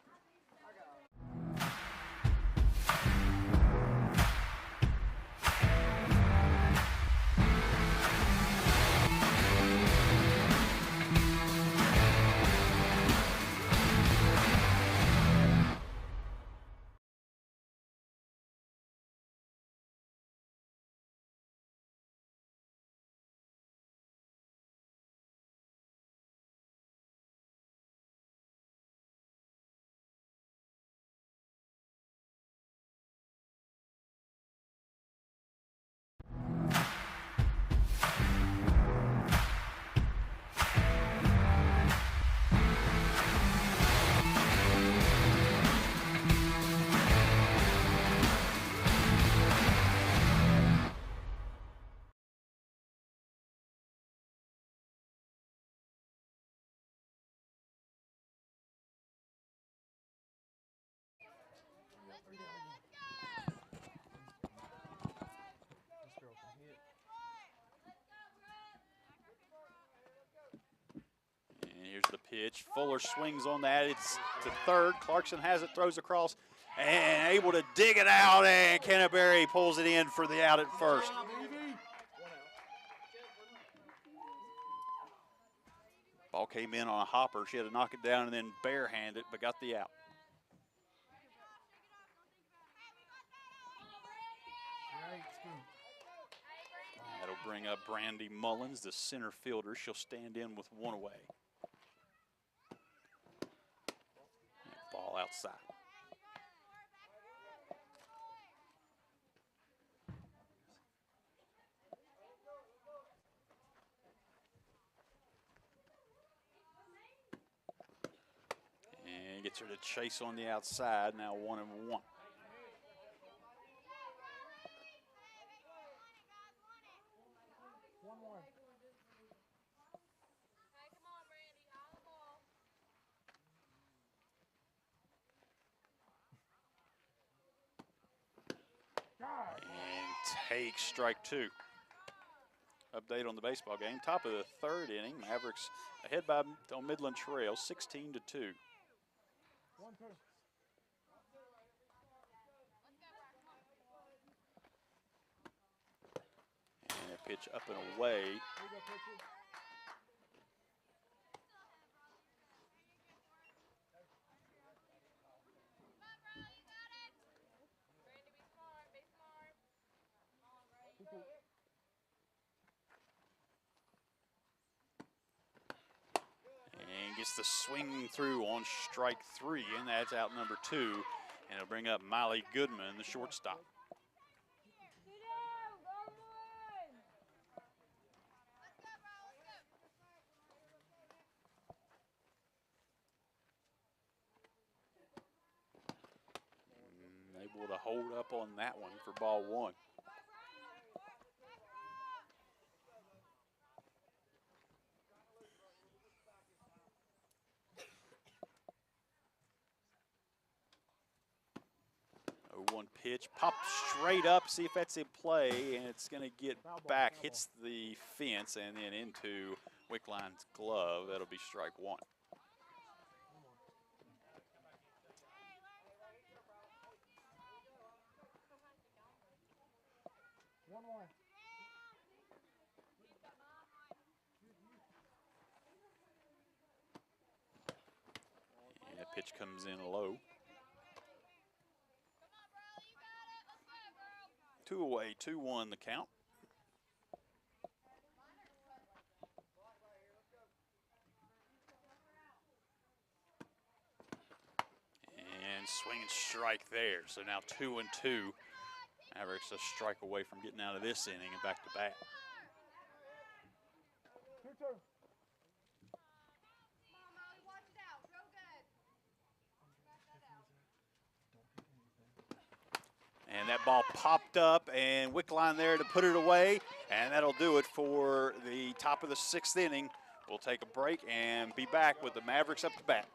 pitch. Fuller swings on that. It's to third. Clarkson has it, throws across, and able to dig it out, and Canterbury pulls it in for the out at first. Ball came in on a hopper. She had to knock it down and then barehand it, but got the out. That'll bring up Brandy Mullins, the center fielder. She'll stand in with one away. Ball outside. And gets her to chase on the outside. Now 1-1. And takes strike two. Update on the baseball game. Top of the third inning. Mavericks ahead by on Midland Trail, 16-2. And a pitch up and away. And gets the swing through on strike three, and that's out number two. And it'll bring up Miley Goodman, the shortstop. Able to hold up on that one for ball one. One pitch, popped straight up, see if that's in play, and it's going to get back, hits the fence, and then into Wickline's glove. That'll be strike one. And the pitch comes in low. 2 away, 2-1 the count. And swing and strike there. So now 2-2. Mavericks a strike away from getting out of this inning and back to back. And that ball popped up, and Wickline there to put it away, and that'll do it for the top of the 6th inning. We'll take a break and be back with the Mavericks up to bat.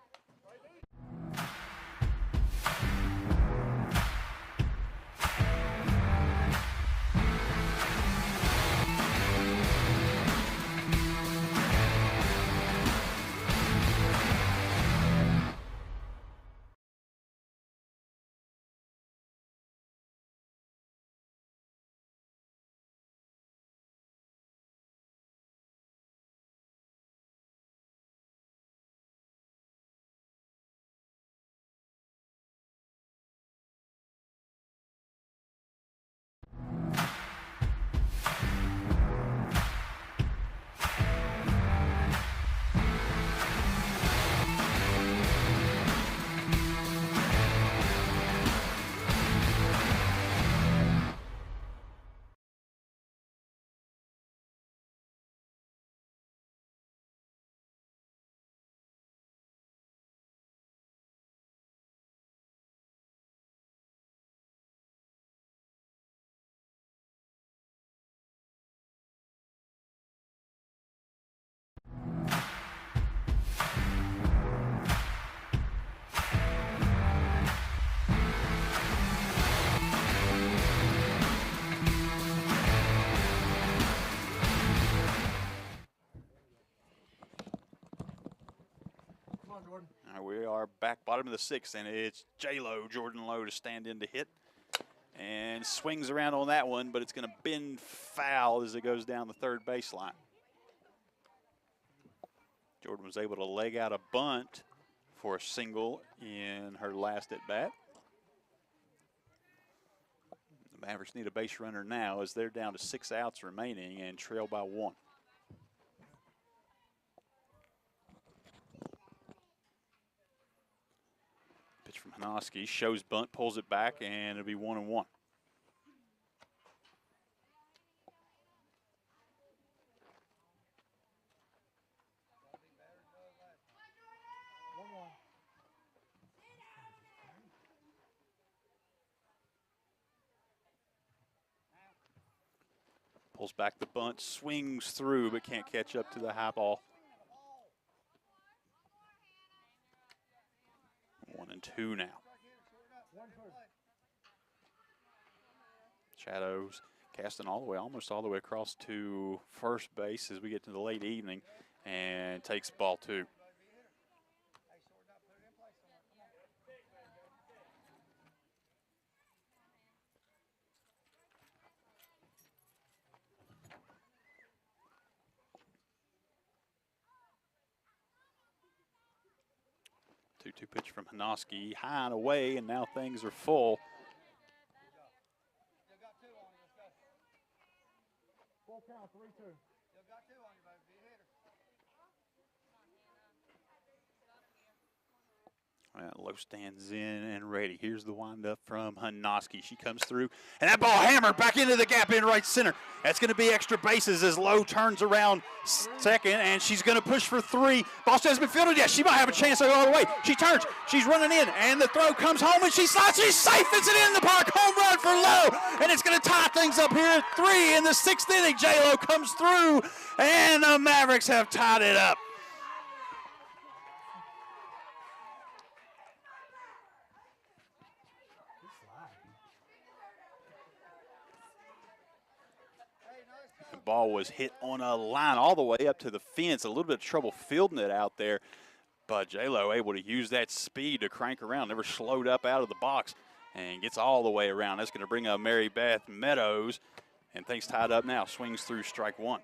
on, Jordan. All right, we are back bottom of the 6th, and it's J-Lo, Jordan Lowe, to stand in to hit. And swings around on that one, but it's going to bend foul as it goes down the third baseline. Jordan was able to leg out a bunt for a single in her last at bat. The Mavericks need a base runner now as they're down to 6 outs remaining and trail by 1. Pitch from Hanoski, shows bunt, pulls it back, and it'll be 1-1. 1-1. Pulls back the bunt, swings through, but can't catch up to the high ball. 1-2 now. Shadows casting all the way, almost all the way across to first base as we get to the late evening, and takes ball 2. 2-2 pitch from Hanoski, high and away, and now things are full. Full count, 3-2. Lowe stands in and ready. Here's the windup from Hanoski. She comes through, and that ball hammered back into the gap in right center. That's going to be extra bases as Lowe turns around second, and she's going to push for 3. Ball still hasn't been fielded yet. She might have a chance to go all the way. She turns. She's running in, and the throw comes home, and she slides. She's safe. It's an in the park home run for Lowe, and it's going to tie things up here at 3 in the 6th inning. J-Lo comes through, and the Mavericks have tied it up. Ball was hit on a line all the way up to the fence. A little bit of trouble fielding it out there, but J-Lo able to use that speed to crank around. Never slowed up out of the box and gets all the way around. That's going to bring up Mary Beth Meadows, and things tied up now. Swings through strike 1.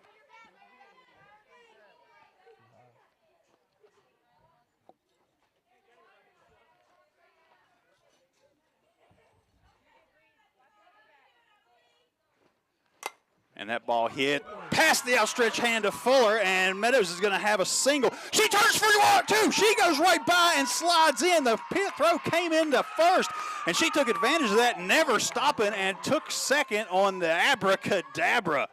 And that ball hit past the outstretched hand of Fuller, and Meadows is going to have a single. She turns for 1-2. She goes right by and slides in. The pit throw came into first, and she took advantage of that, never stopping, and took second on the abracadabra.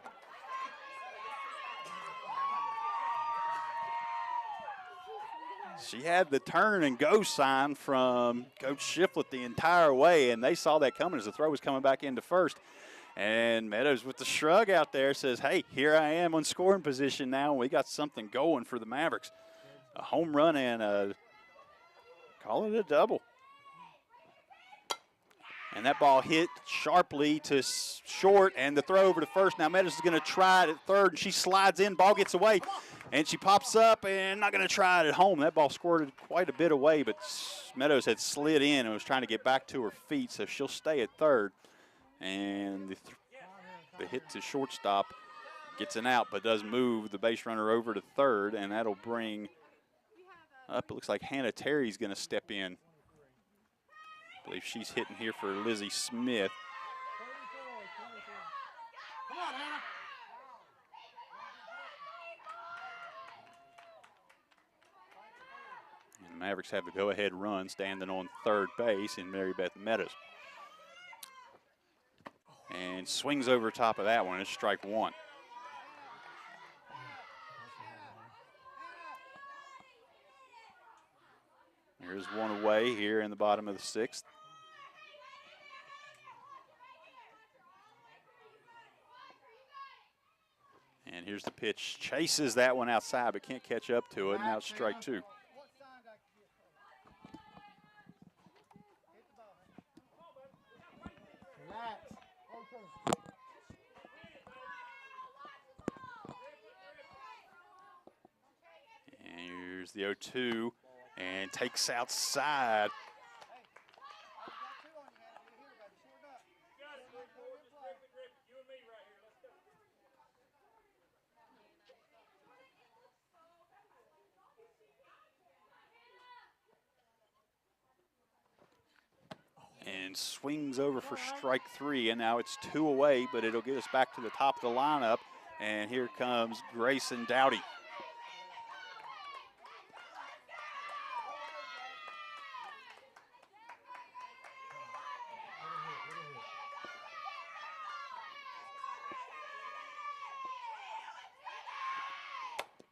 She had the turn and go sign from Coach Shiflett the entire way, and they saw that coming as the throw was coming back into first. And Meadows with the shrug out there says, hey, here I am on scoring position now, and we got something going for the Mavericks. A home run and call it a double. And that ball hit sharply to short, and the throw over to first. Now Meadows is going to try it at third, and she slides in. Ball gets away, and she pops up and not going to try it at home. That ball squirted quite a bit away, but Meadows had slid in and was trying to get back to her feet, so she'll stay at third. And the hit to shortstop gets an out, but does move the base runner over to third, and that'll bring up, it looks like Hannah Terry's going to step in. I believe she's hitting here for Lizzie Smith. Come on, Hannah. And the Mavericks have the go-ahead run standing on third base in Mary Beth Meadows. And swings over top of that one. It's strike 1. Here's one away here in the bottom of the 6th. And here's the pitch. Chases that one outside, but can't catch up to it. Now it's strike 2. And here's the 0-2. and takes outside. And swings over for strike 3, and now it's 2 away, but it'll get us back to the top of the lineup. And here comes Grayson Dowdy.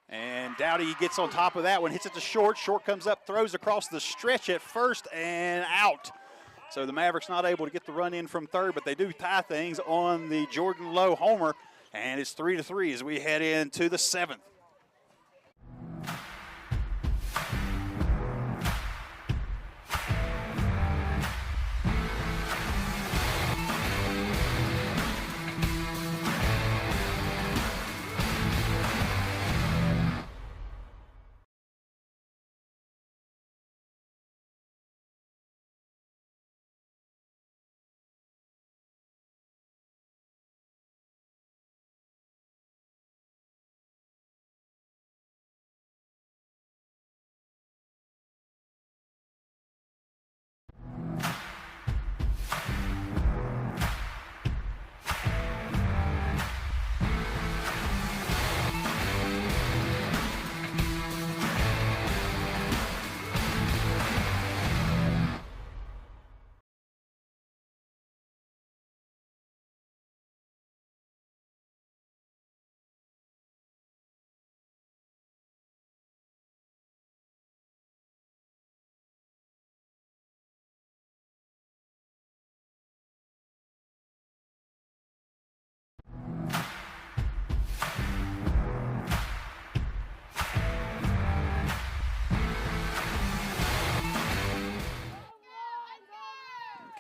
And Dowdy gets on top of that one, hits it to short. Short comes up, throws across the stretch at first, and out. So the Mavericks not able to get the run in from third, but they do tie things on the Jordan Lowe homer, and it's 3-3 as we head into the 7th.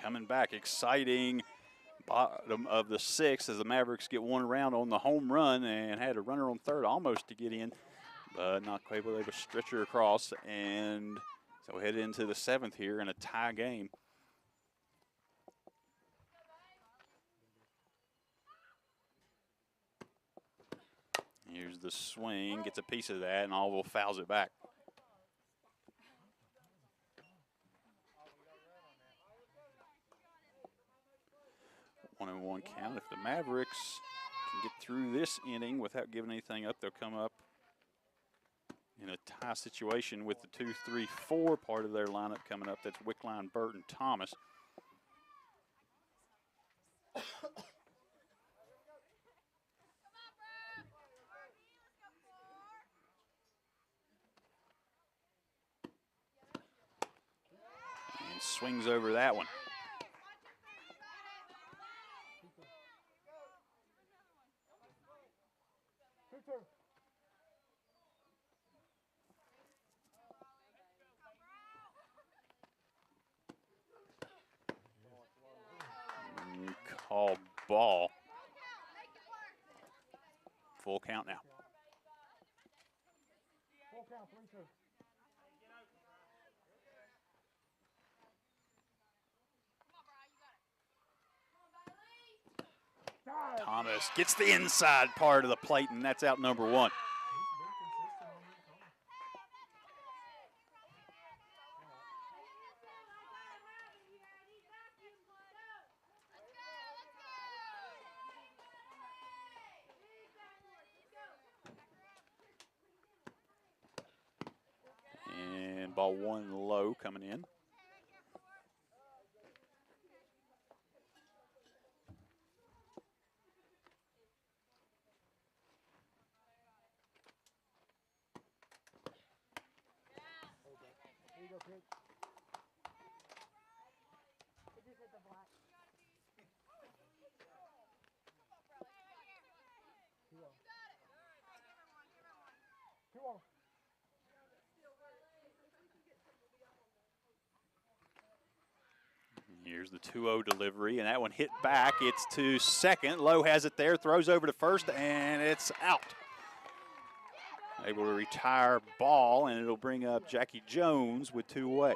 Coming back, exciting bottom of the 6th as the Mavericks get one around on the home run and had a runner on third almost to get in, but not quite able to stretch her across. And so we head into the 7th here in a tie game. Here's the swing, gets a piece of that, and Allville fouls it back. 1-1 count. If the Mavericks can get through this inning without giving anything up, they'll come up in a tie situation with the 2-3-4 part of their lineup coming up. That's Wickline, Burton, Thomas. And swings over that one. Call ball. Full count now. Full count, 3-2. Thomas gets the inside part of the plate, and that's out number 1. And ball 1 low coming in. Here's the 2-0 delivery, and that one hit back. It's to second. Lowe has it there, throws over to first, and it's out. able to retire ball, and it'll bring up Jackie Jones with 2 away.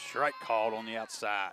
Strike called on the outside.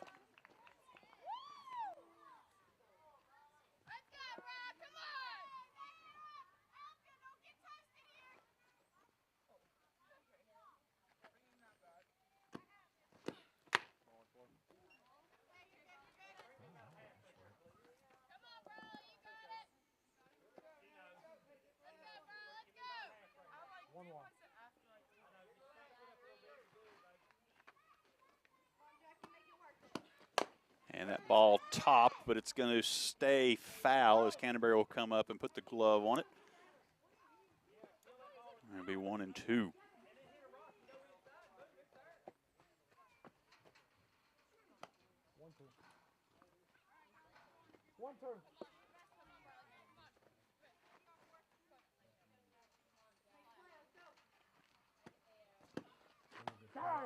And that ball topped, but it's going to stay foul as Canterbury will come up and put the glove on it. It'll be 1 and 2.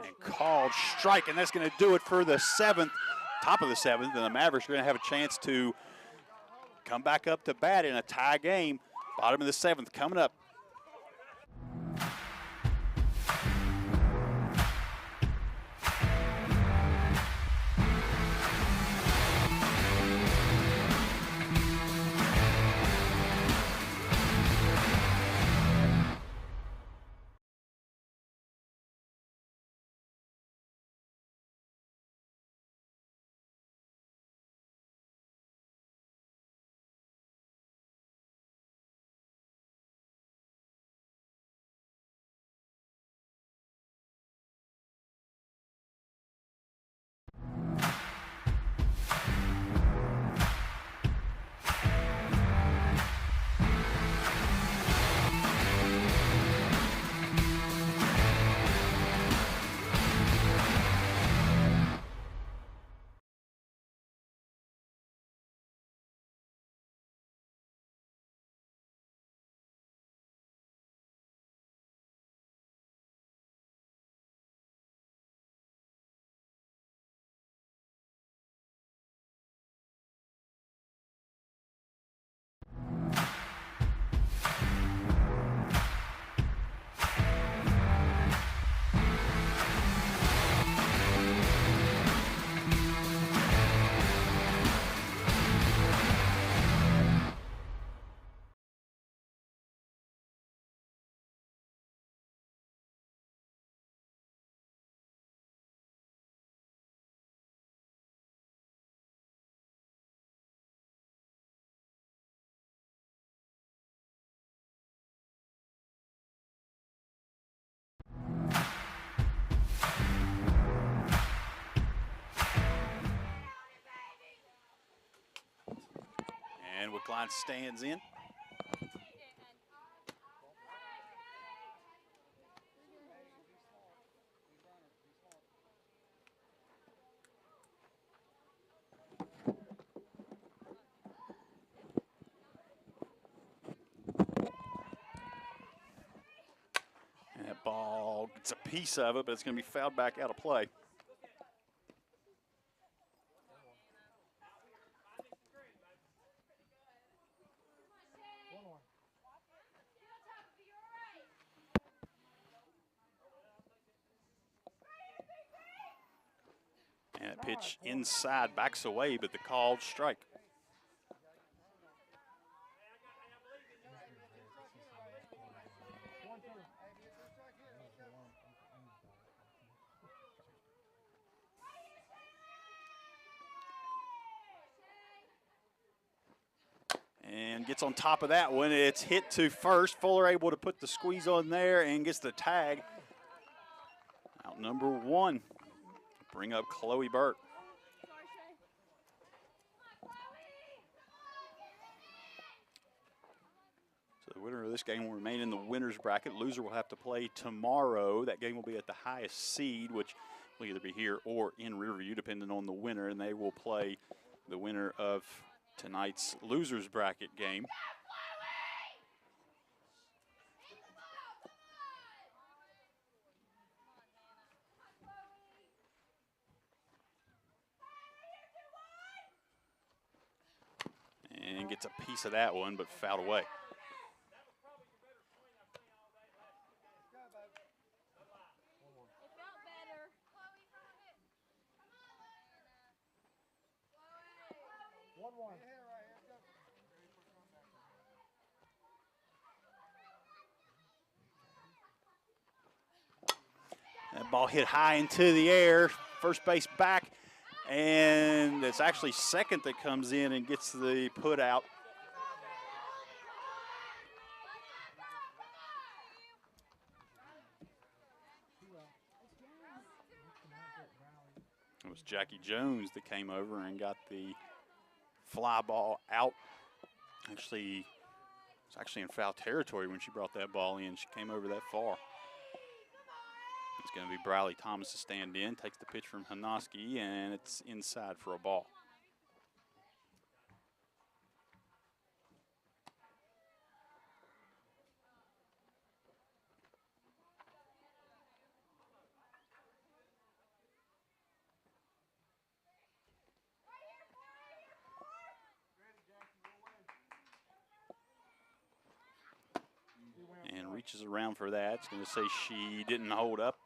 And called strike, and that's going to do it for the 7th, top of the 7th, and the Mavericks are going to have a chance to come back up to bat in a tie game. Bottom of the 7th coming up. And Wickline stands in. And that ball gets a piece of it, but it's going to be fouled back out of play. And that pitch inside backs away, but the called strike. And gets on top of that one. It's hit to first. Fuller able to put the squeeze on there and gets the tag. Out number 1. Bring up Chloe Burt. So the winner of this game will remain in the winner's bracket. Loser will have to play tomorrow. That game will be at the highest seed, which will either be here or in Riverview, depending on the winner, and they will play the winner of tonight's loser's bracket game. and gets a piece of that one, but fouled away. That ball hit high into the air, first base back, and it's actually second that comes in and gets the put out. It was Jackie Jones that came over and got the fly ball out. Actually, it was actually in foul territory when she brought that ball in. She came over that far. It's going to be Briley Thomas to stand in, takes the pitch from Hanoski, and it's inside for a ball. And reaches around for that. It's going to say she didn't hold up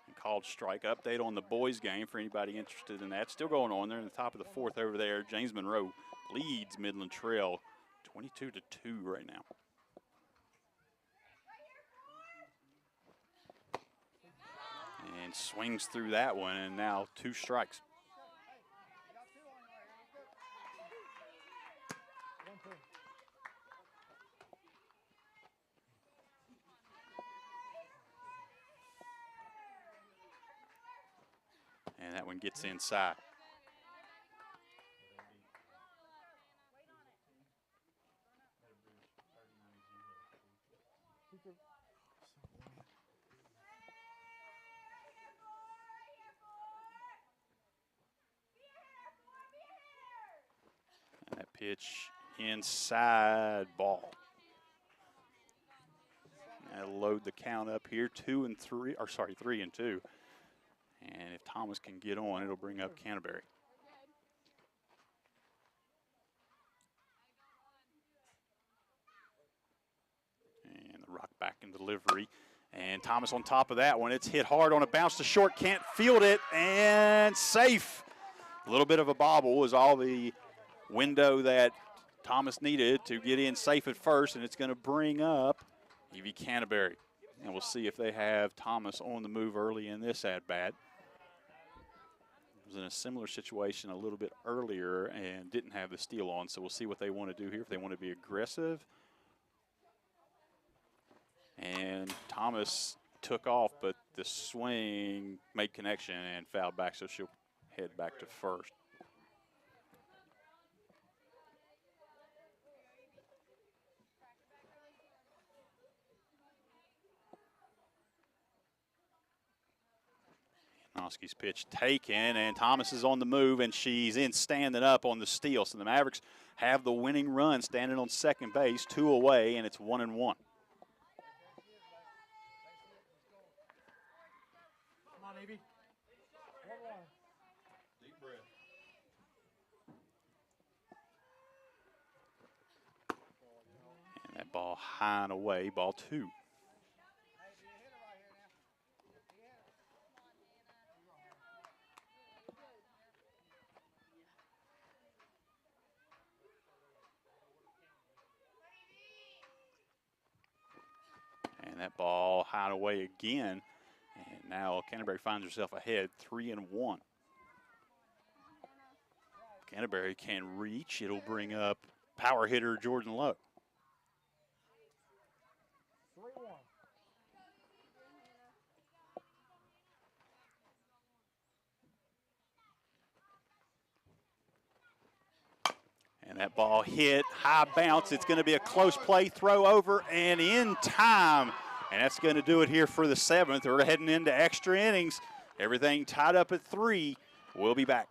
and called strike. Update on the boys game for anybody interested in that. Still going on there in the top of the fourth over there. James Monroe leads Midland Trail 22-2 right now. And swings through that one, and now 2 strikes. And that one gets inside. And that pitch inside, ball. That'll load the count up here, 3-2. And if Thomas can get on, it'll bring up Canterbury. And the rock back in delivery. And Thomas on top of that one. It's hit hard on a bounce to short, can't field it, and safe. A little bit of a bobble was all the window that Thomas needed to get in safe at first, and it's going to bring up Evie Canterbury. And we'll see if they have Thomas on the move early in this at-bat. Was in a similar situation a little bit earlier and didn't have the steal on, so we'll see what they want to do here, if they want to be aggressive. And Thomas took off, but the swing made connection and fouled back, so she'll head back to first. Hanoski's pitch taken, and Thomas is on the move, and she's in standing up on the steal. So the Mavericks have the winning run standing on second base, 2 away, and it's 1-1. Come on, Evie. 1-1. Deep breath. And that ball high and away, ball 2. And that ball high and away again. And now Canterbury finds herself ahead, 3-1. Canterbury can reach. It'll bring up power hitter Jordan Lowe. 3-1. And that ball hit, high bounce. It's going to be a close play, throw over, and in time. And that's going to do it here for the 7th. We're heading into extra innings. Everything tied up at 3. We'll be back.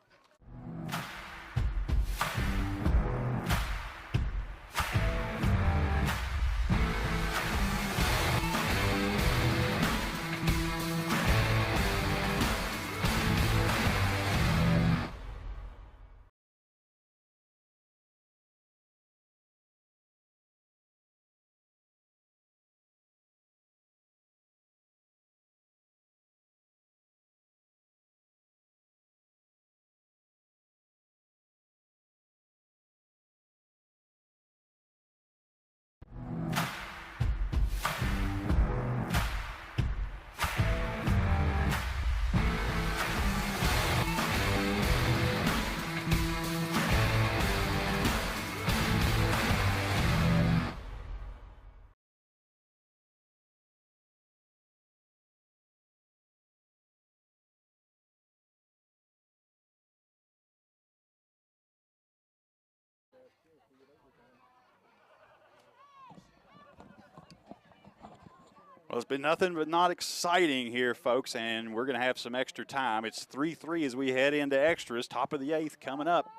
Well, it's been nothing but not exciting here, folks, and we're going to have some extra time. It's 3-3 as we head into extras. Top of the 8th coming up.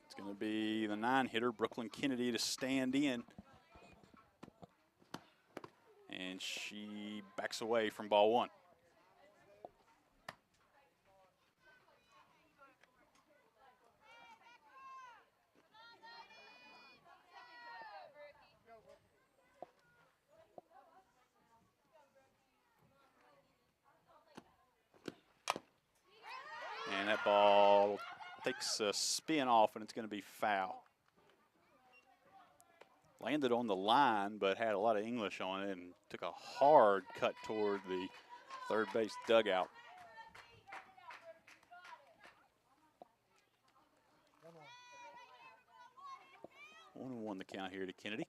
It's going to be the 9-hitter, Brooklyn Kennedy, to stand in. And she backs away from ball 1. And that ball takes a spin off, and it's going to be foul. Landed on the line, but had a lot of English on it and took a hard cut toward the third base dugout. 1-1 the count here to Kennedy.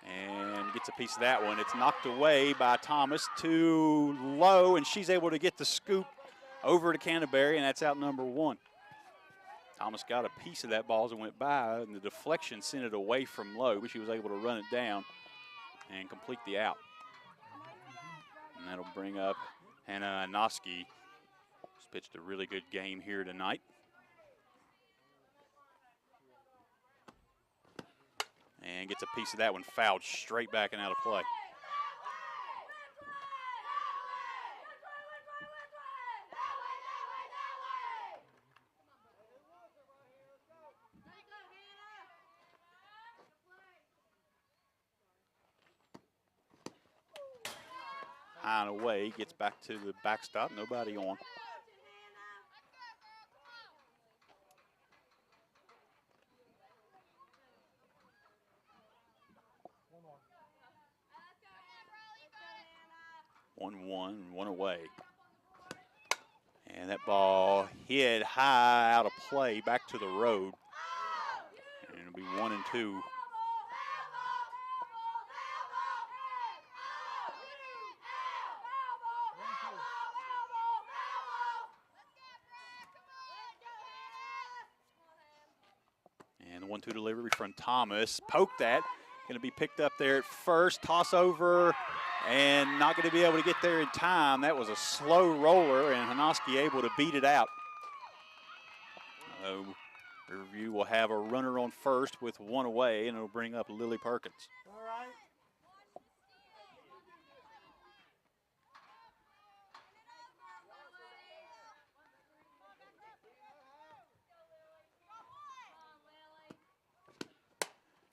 And gets a piece of that one. It's knocked away by Thomas, too low, and she's able to get the scoop over to Canterbury, and that's out number 1. Thomas got a piece of that ball as it went by, and the deflection sent it away from low, but she was able to run it down and complete the out. And that'll bring up Hannah Noski, who's pitched a really good game here tonight. And gets a piece of that one, fouled straight back and out of play. High and away, gets back to the backstop, nobody on. One away. And that ball hit high out of play back to the road. And it'll be 1-2. And the 1-2 delivery from Thomas. Poked that. Going to be picked up there at first. Toss over. And not going to be able to get there in time. That was a slow roller, and Hanoski able to beat it out. Riverview will have a runner on first with 1 away, and it'll bring up Lily Perkins. All right.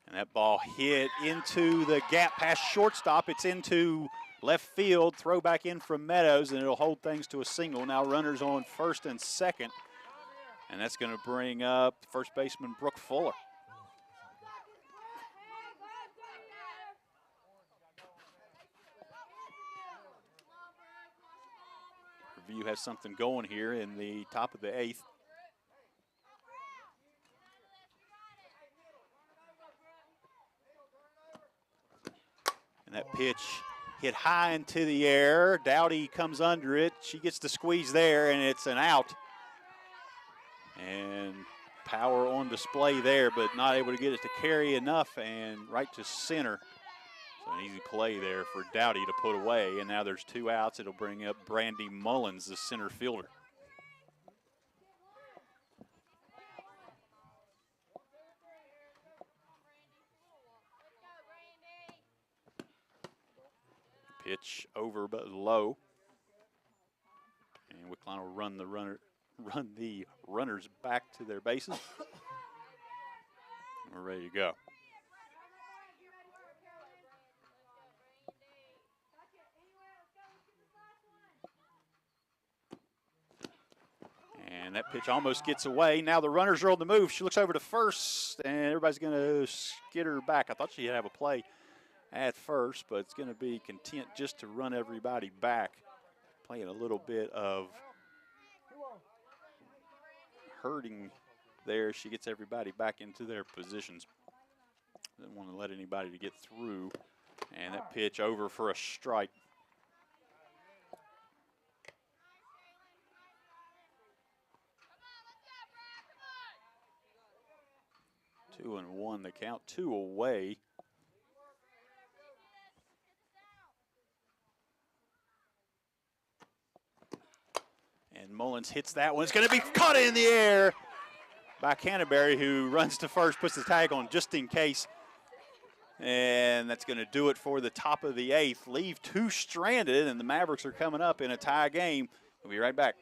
And that ball hit into the gap past shortstop. It's into left field. Throw back in from Meadows, and it'll hold things to a single. Now runners on first and second. And that's going to bring up first baseman Brooke Fuller. Riverview has something going here in the top of the 8th. And that pitch hit high into the air. Dowdy comes under it. She gets the squeeze there, and it's an out. And power on display there, but not able to get it to carry enough and right to center. So an easy play there for Dowdy to put away. And now there's 2 outs. It'll bring up Brandy Mullins, the center fielder. Pitch over but low. And Wickline will run the runners back to their bases. We're ready to go. And that pitch almost gets away. Now the runners are on the move. She looks over to first, and everybody's going to skitter back. I thought she'd have a play at first, but it's going to be content just to run everybody back. Playing a little bit of hurting there. She gets everybody back into their positions. Doesn't want to let anybody to get through. And that pitch over for a strike. 2-1 the count, 2 away. And Mullins hits that one. It's going to be caught in the air by Canterbury, who runs to first, puts the tag on just in case. And that's going to do it for the top of the 8th. Leave 2 stranded, and the Mavericks are coming up in a tie game. We'll be right back.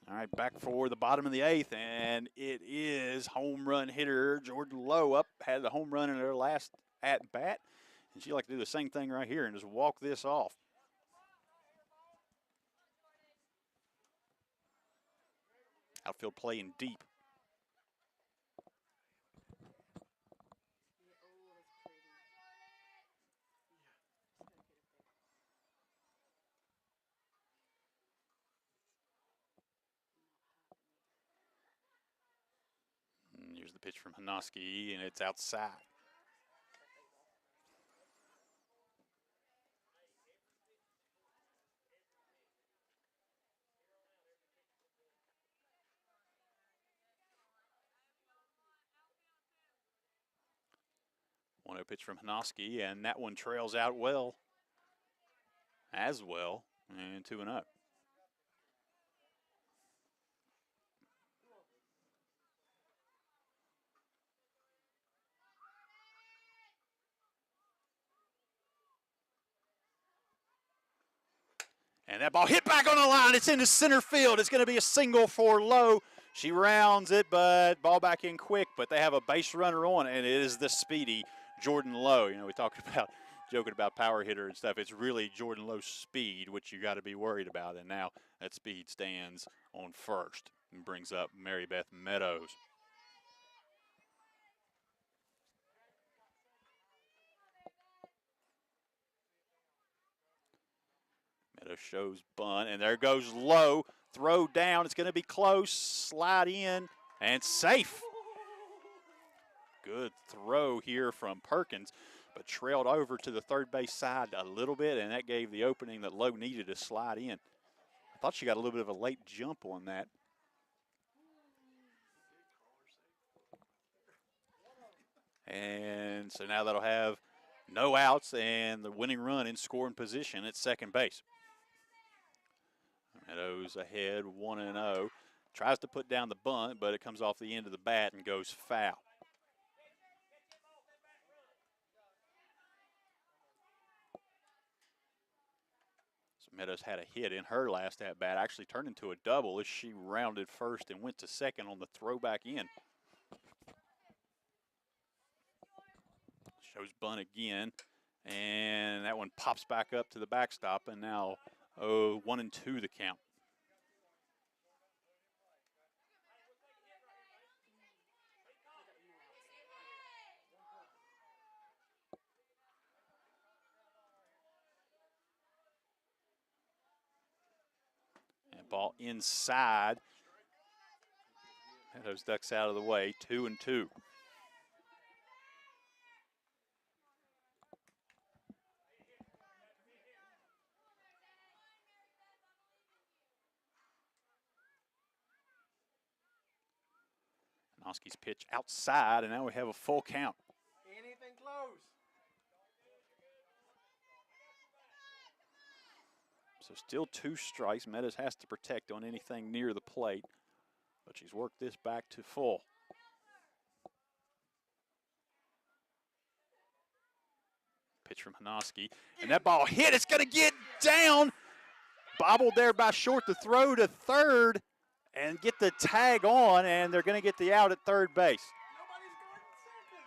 All right, back for the bottom of the 8th, and it is home run hitter Jordan Lowe up. Had the home run in her last at-bat, and she'd like to do the same thing right here and just walk this off. Outfield playing deep. And here's the pitch from Hanoski, and it's outside. One-0 pitch from Hanoski, and that one trails out well as well, and 2-0. And that ball hit back on the line. It's into center field. It's going to be a single for Lowe. She rounds it, but ball back in quick. But they have a base runner on, and it is the speedy Jordan Lowe. You know, we talked about joking about power hitter and stuff. It's really Jordan Lowe's speed, which you got to be worried about. And now that speed stands on first and brings up Mary Beth Meadows. Meadows shows bunt, and there goes Lowe. Throw down. It's going to be close. Slide in, and safe. Good throw here from Perkins, but trailed over to the third base side a little bit, and that gave the opening that Lowe needed to slide in. I thought she got a little bit of a late jump on that. And so now that'll have no outs and the winning run in scoring position at second base. Meadows ahead 1-0. Tries to put down the bunt, but it comes off the end of the bat and goes foul. So Meadows had a hit in her last at bat, actually turned into a double as she rounded first and went to second on the throwback in. Shows bunt again, and that one pops back up to the backstop, and now 1-2 the count. And ball inside. Meadows ducks out of the way, 2-2. Noski's pitch outside, and now we have a full count. Anything close. So still 2 strikes. Meadows has to protect on anything near the plate, but she's worked this back to full. Pitch from Hanoski, and that ball hit. It's going to get down. Bobbled there by short to throw to third and get the tag on, and they're going to get the out at third base. Nobody's going second.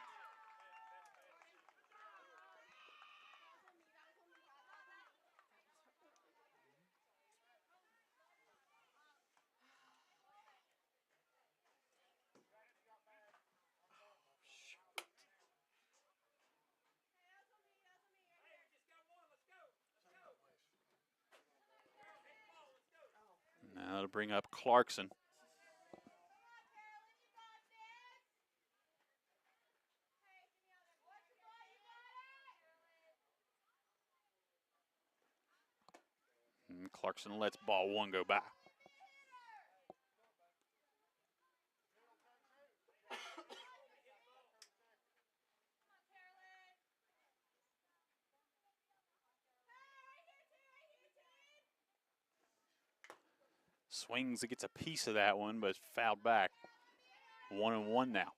Now to bring up Clarkson. And Clarkson lets ball 1 go by. Swings, it gets a piece of that one, but it's fouled back. 1-1 now.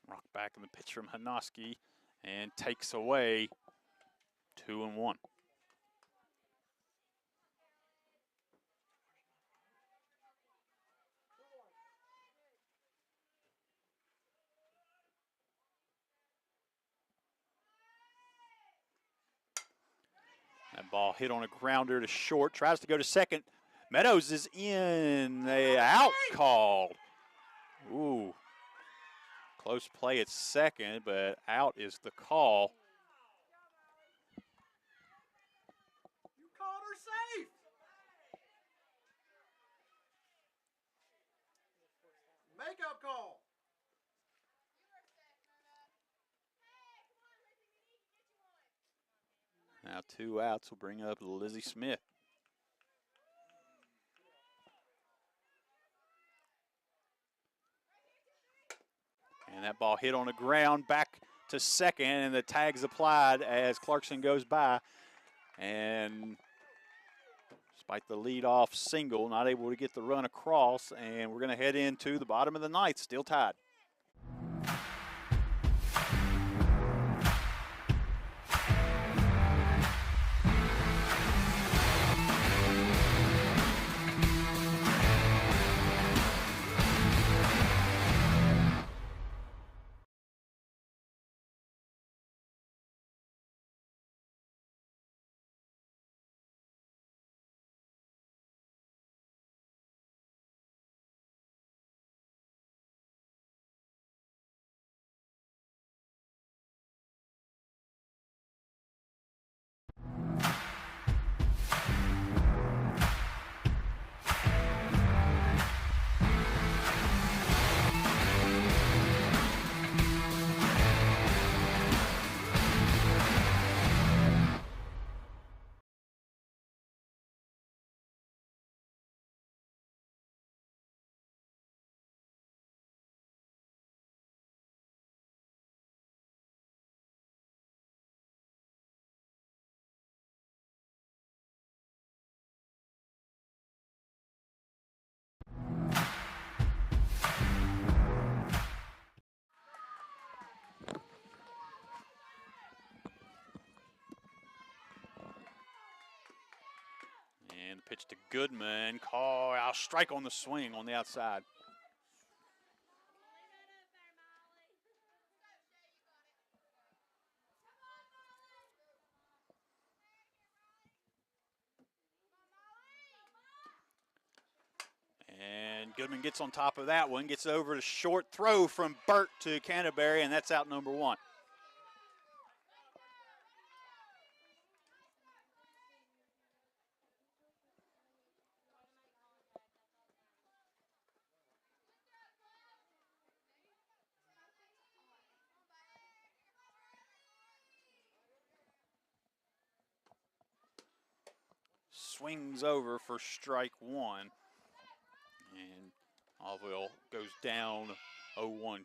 Rock back in the pitch from Hanoski and takes away 2-1. That ball hit on a grounder to short, tries to go to second. Meadows is in, a out called. Ooh, close play at second, but out is the call. You called her safe. Makeup call. Now 2 outs will bring up Lizzie Smith. And that ball hit on the ground, back to second, and the tag's applied as Clarkson goes by. And despite the leadoff single, not able to get the run across, and we're going to head into the bottom of the ninth, still tied. Goodman call out strike on the swing on the outside. And Goodman gets on top of that one, gets over the short throw from Burt to Canterbury, and that's out number one. Swings over for strike one. And Alville goes down 0-1.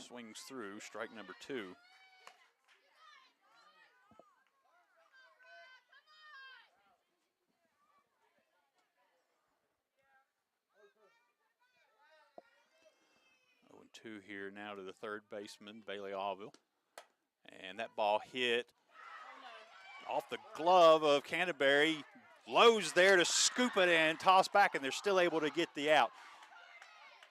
Swings through, strike number two. Two here now to the third baseman, Bailey Alville. And that ball hit off the glove of Canterbury. Lowe's there to scoop it and toss back, and they're still able to get the out.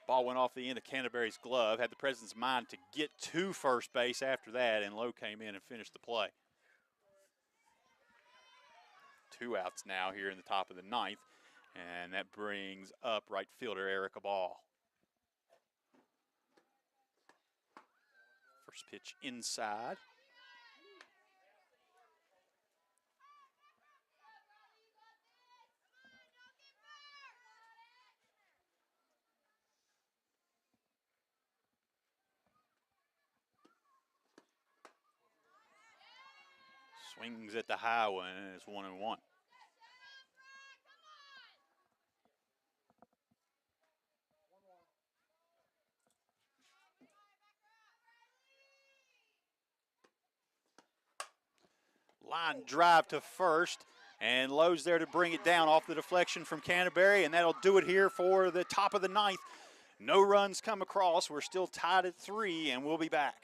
Ball went off the end of Canterbury's glove, had the presence of mind to get to first base after that, and Lowe came in and finished the play. 2 outs now here in the top of the ninth, and that brings up right fielder Erica Ball. First pitch inside. Swings at the high one, and it's 1-1. Line drive to first, and Lowe's there to bring it down off the deflection from Canterbury, and that'll do it here for the top of the ninth. No runs come across. We're still tied at 3, and we'll be back.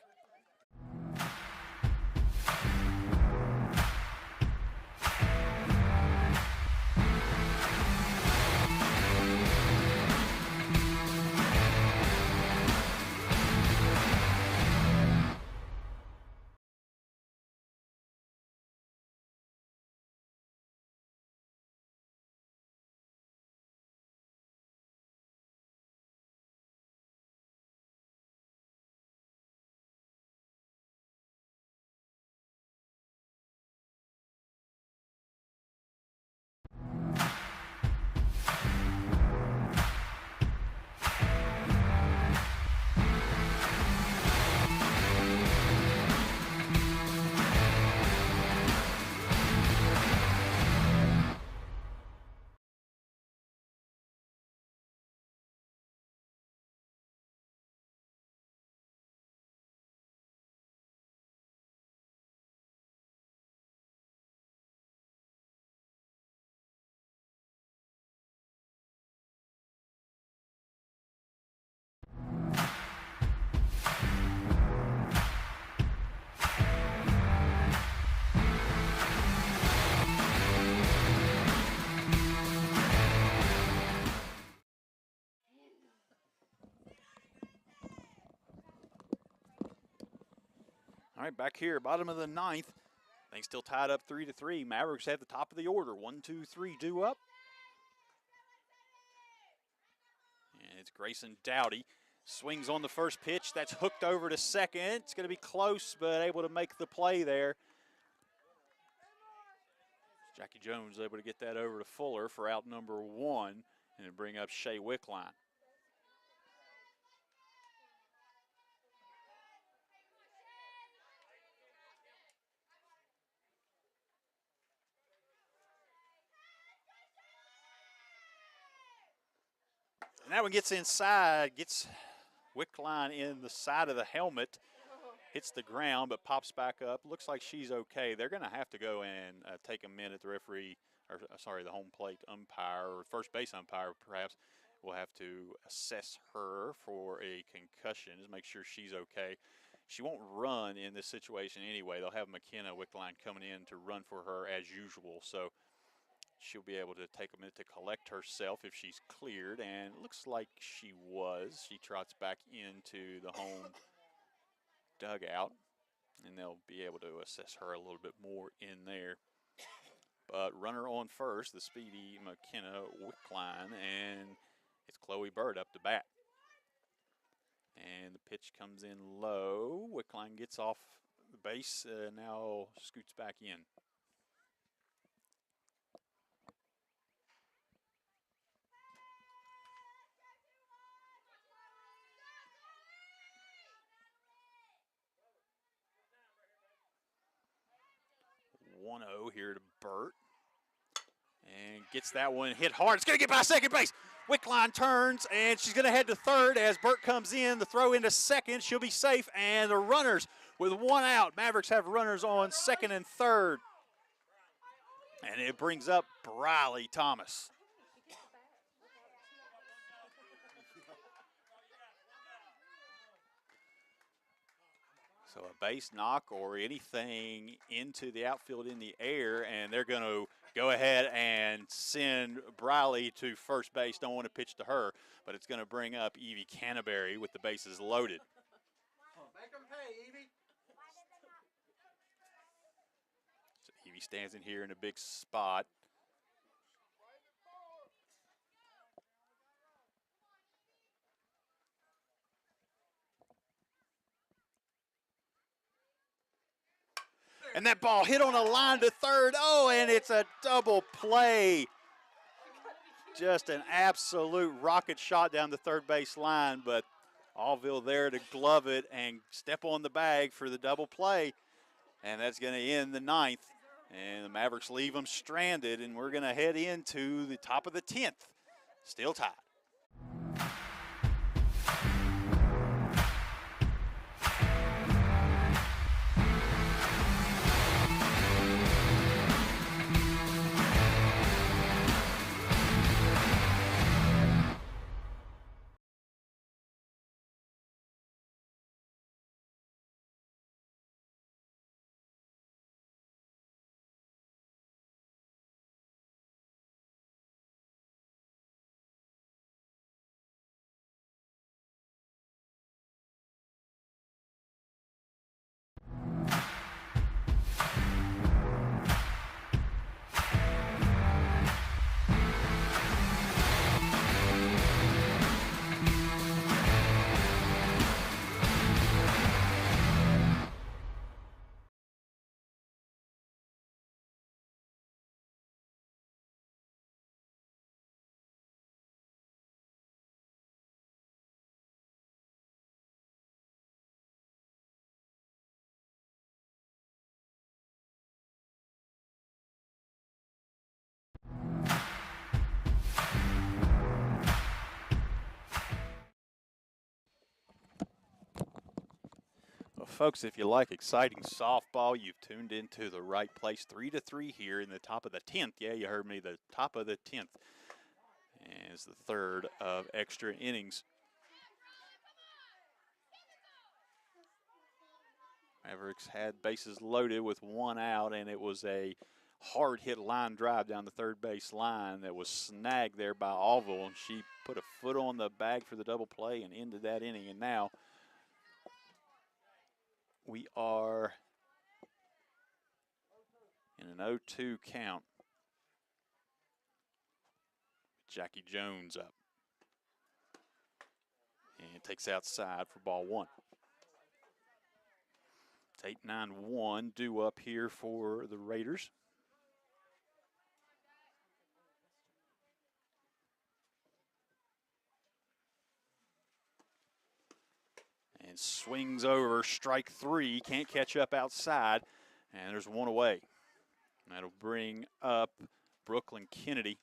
All right, back here, bottom of the ninth. Things still tied up 3-3. Mavericks have the top of the order. 1, 2, 3, due up. And it's Grayson Dowdy. Swings on the first pitch. That's hooked over to second. It's going to be close, but able to make the play there. Jackie Jones able to get that over to Fuller for out number 1 and bring up Shea Wickline. And that one gets inside, gets Wickline in the side of the helmet, hits the ground, but pops back up. Looks like she's okay. They're going to have to go and take a minute. The referee, or sorry, the home plate umpire or first base umpire perhaps will have to assess her for a concussion, just make sure she's okay. She won't run in this situation anyway. They'll have McKenna Wickline coming in to run for her as usual. So she'll be able to take a minute to collect herself if she's cleared. And it looks like she was. She trots back into the home dugout. And they'll be able to assess her a little bit more in there. But runner on first, the speedy McKenna Wickline, and it's Chloe Bird up to bat. And the pitch comes in low. Wickline gets off the base, now scoots back in. One 1-0 here to Burt. And gets that one hit hard. It's going to get by second base. Wickline turns, and she's going to head to third as Burt comes in. The throw into second. She'll be safe, and the runners with one out. Mavericks have runners on second and third. And it brings up Briley Thomas. So a base knock or anything into the outfield in the air, and they're going to go ahead and send Briley to first base. Don't want to pitch to her, but it's going to bring up Evie Canterbury with the bases loaded. Make them pay, Evie. So Evie stands in here in a big spot. And that ball hit on a line to third. Oh, and it's a double play. Just an absolute rocket shot down the third base line, but Allville there to glove it and step on the bag for the double play. And that's going to end the ninth. And the Mavericks leave them stranded, and we're going to head into the top of the 10th. Still tied. Well, folks, if you like exciting softball, you've tuned into the right place. 3-3 here in the top of the 10th. Yeah, you heard me, the top of the 10th. And it's the third of extra innings. Mavericks had bases loaded with one out, and it was a hard hit line drive down the third base line that was snagged there by Allville, and she put a foot on the bag for the double play and ended that inning. And now we are in an 0-2 count. Jackie Jones up. And takes outside for ball one. It's 8-9-1 due up here for the Raiders. And swings over strike three. Can't catch up outside. And there's one away. That'll bring up Brooklyn Kennedy.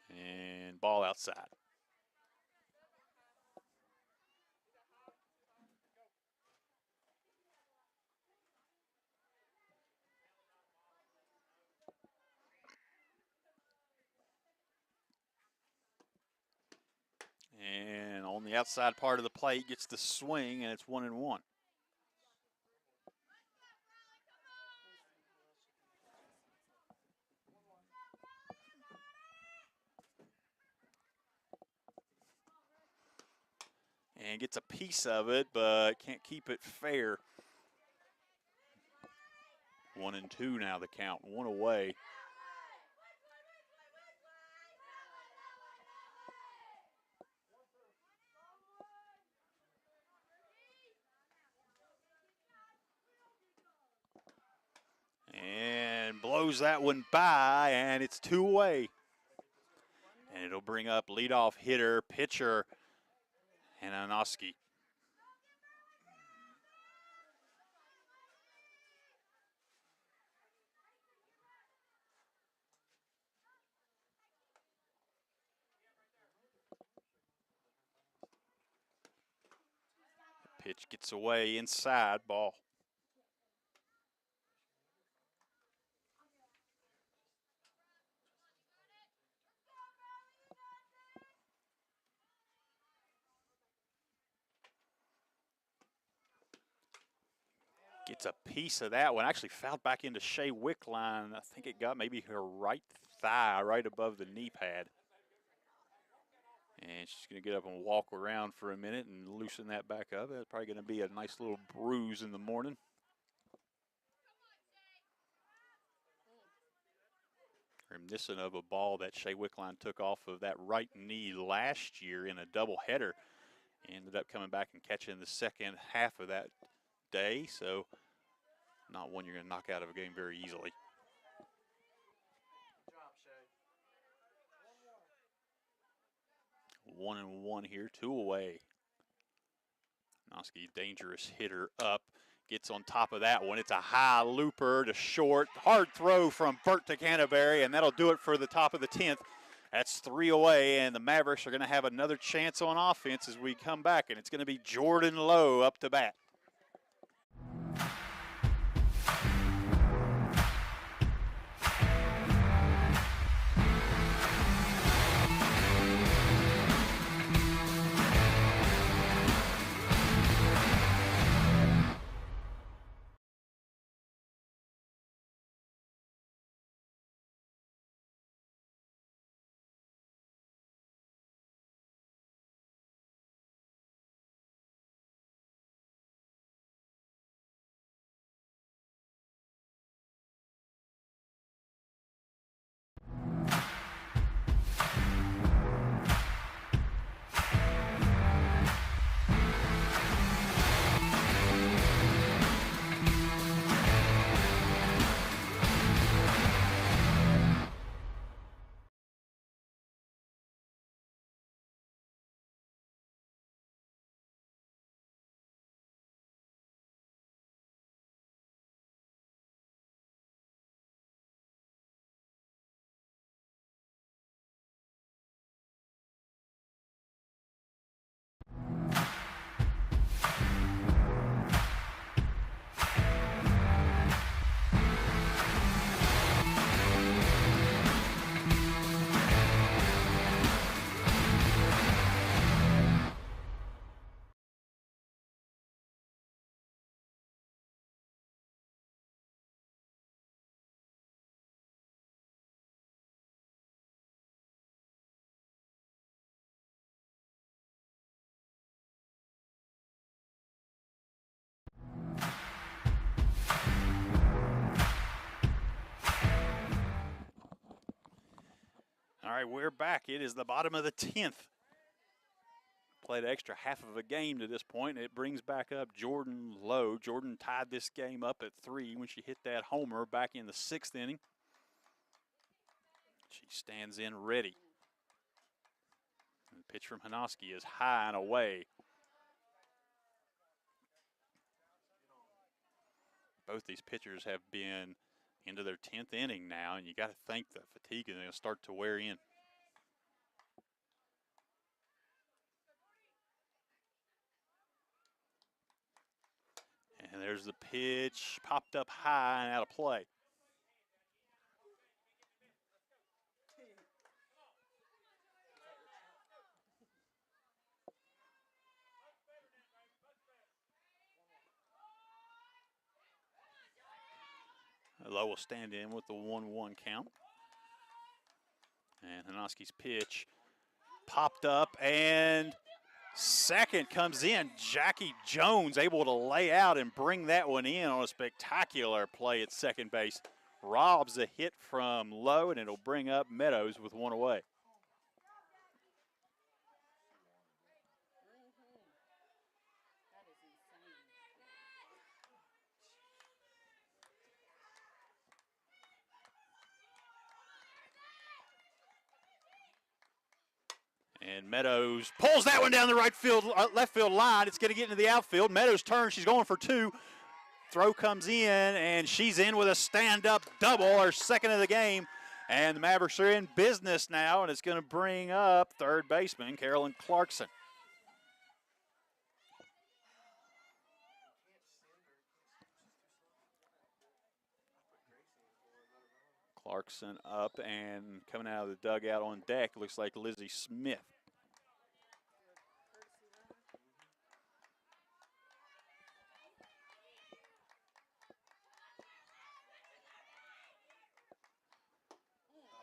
And ball outside. the outside part of the plate, gets the swing, and it's 1-1. And gets a piece of it, but can't keep it fair. 1-2 now the count, one away. And blows that one by, and it's 2 away. And it'll bring up leadoff hitter, pitcher, Hananoski. Pitch gets away inside, ball. Gets a piece of that one. Actually fouled back into Shea Wickline. I think it got maybe her right thigh right above the knee pad. And she's going to get up and walk around for a minute and loosen that back up. That's probably going to be a nice little bruise in the morning. Reminiscent of a ball that Shea Wickline took off of that right knee last year in a doubleheader. Ended up coming back and catching the second half of that day. So not one you're going to knock out of a game very easily. Good job, Shea. 1-1 here, 2 away. Noski, dangerous hitter up. Gets on top of that one. It's a high looper to short. Hard throw from Burt to Canterbury, and that'll do it for the top of the 10th. That's 3 away, and the Mavericks are going to have another chance on offense as we come back, and it's going to be Jordan Lowe up to bat. All right, we're back. It is the bottom of the 10th. Played an extra half of a game to this point. It brings back up Jordan Lowe. Jordan tied this game up at 3 when she hit that homer back in the 6th inning. She stands in ready. And the pitch from Hanoski is high and away. Both these pitchers have been into their 10th inning now, and you got to think the fatigue is going to start to wear in. And there's the pitch, popped up high and out of play. Lowe will stand in with the 1-1 count. And Hanoski's pitch popped up, and second comes in. Jackie Jones able to lay out and bring that one in on a spectacular play at second base. Robs a hit from Lowe, and it'll bring up Meadows with one away. That is insane. And Meadows pulls that one down the left field line. It's going to get into the outfield. Meadows turns. She's going for two. Throw comes in, and she's in with a stand-up double, her second of the game. And the Mavericks are in business now, and it's going to bring up third baseman Carolyn Clarkson. Clarkson up and coming out of the dugout on deck looks like Lizzie Smith.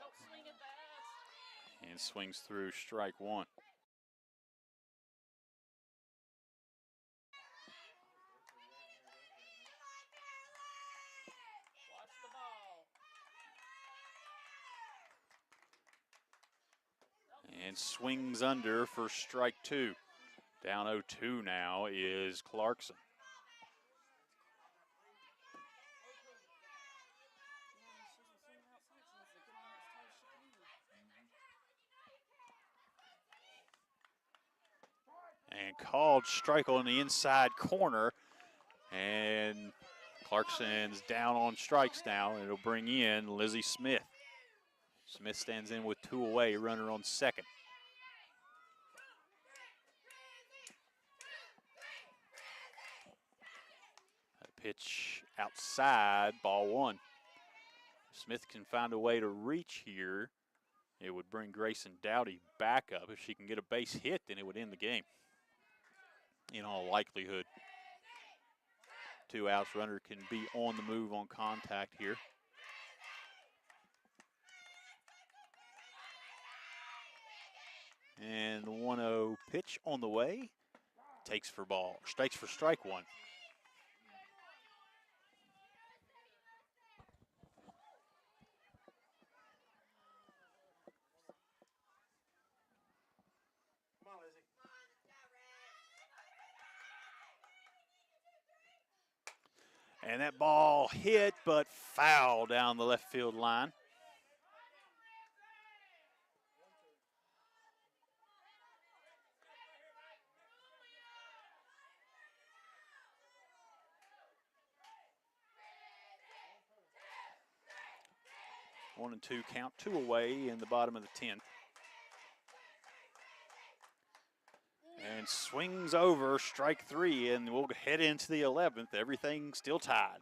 Don't swing at that. And swings through strike one. Watch the ball. And swings under for strike two. Down 0-2 now is Clarkson. And called strike on the inside corner. And Clarkson's down on strikes now, and it'll bring in Lizzie Smith. Smith stands in with two away, runner on second. A pitch outside, ball one. Smith can find a way to reach here. It would bring Grayson Dowdy back up. If she can get a base hit, then it would end the game. In all likelihood. Two outs, runner can be on the move on contact here. And the 1-0 pitch on the way. Takes for ball, strikes for strike one. Come on, Lizzie. And that ball hit, but foul down the left field line. One and two count, two away in the bottom of the 10th. And swings over strike three, and we'll head into the 11th. Everything still tied.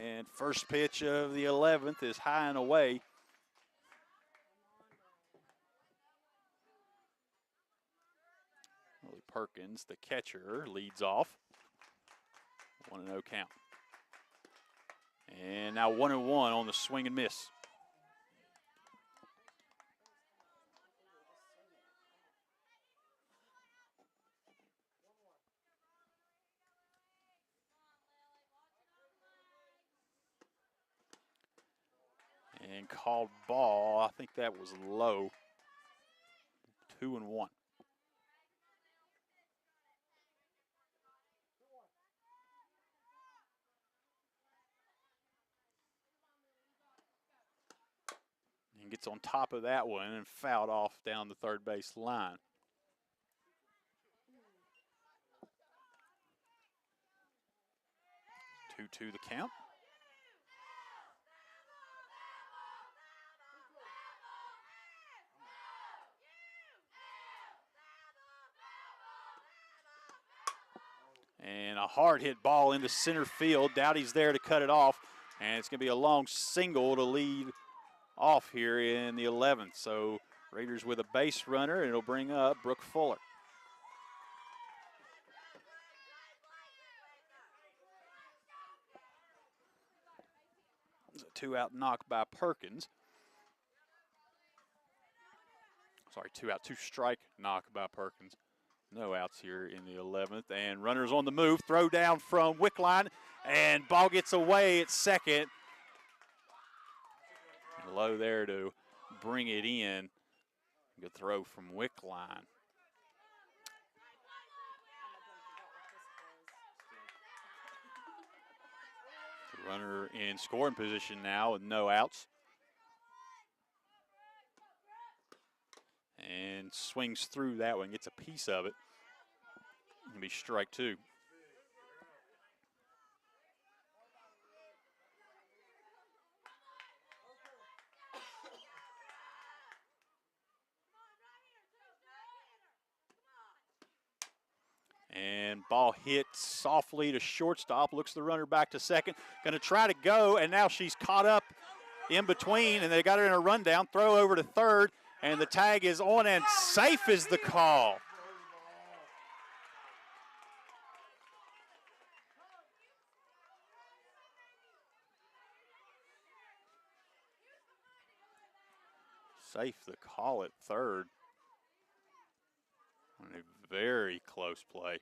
And first pitch of the 11th is high and away. Willie Perkins, the catcher, leads off. 1-0 count. And now 1-1 on the swing and miss. And called ball. I think that was low. 2-1. And gets on top of that one and fouled off down the third base line. 2-2 the count. And a hard hit ball into center field. Dowdy's there to cut it off. And it's going to be a long single to lead off here in the 11th. So Raiders with a base runner, and it'll bring up Brooke Fuller. It's a 2-out knock by Perkins. Sorry, 2-out, 2-strike knock by Perkins. No outs here in the 11th, and runners on the move. Throw down from Wickline, and ball gets away at second. And low there to bring it in. Good throw from Wickline. The runner in scoring position now with no outs. And swings through that one, gets a piece of it. It'll be strike two. And ball hit softly to shortstop. Looks the runner back to second. Going to try to go, and now she's caught up in between, and they got her in a rundown. Throw over to third, and the tag is on, and safe is the call. Safe the call at third. On a very close play.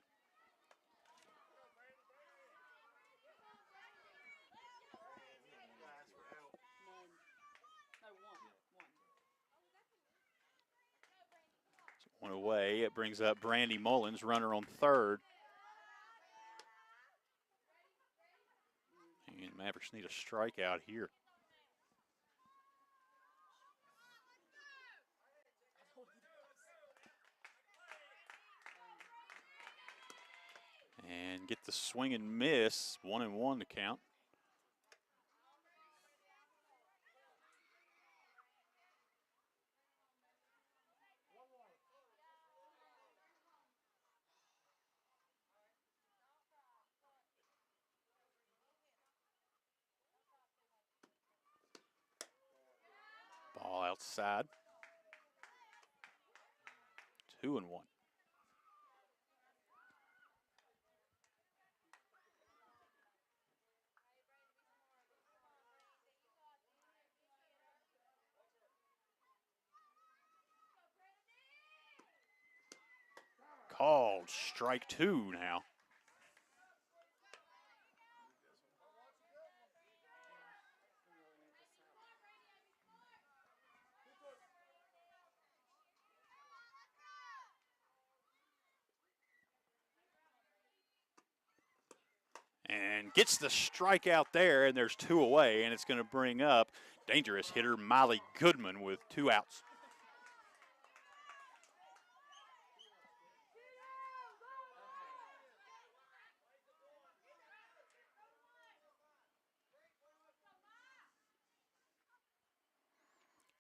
One away. It brings up Brandy Mullins, runner on third. And Mavericks need a strikeout here. And get the swing and miss. 1-1 to count. Ball outside. 2-1. Called strike two now. And gets the strikeout there, and there's two away, and it's going to bring up dangerous hitter Molly Goodman with 2 outs.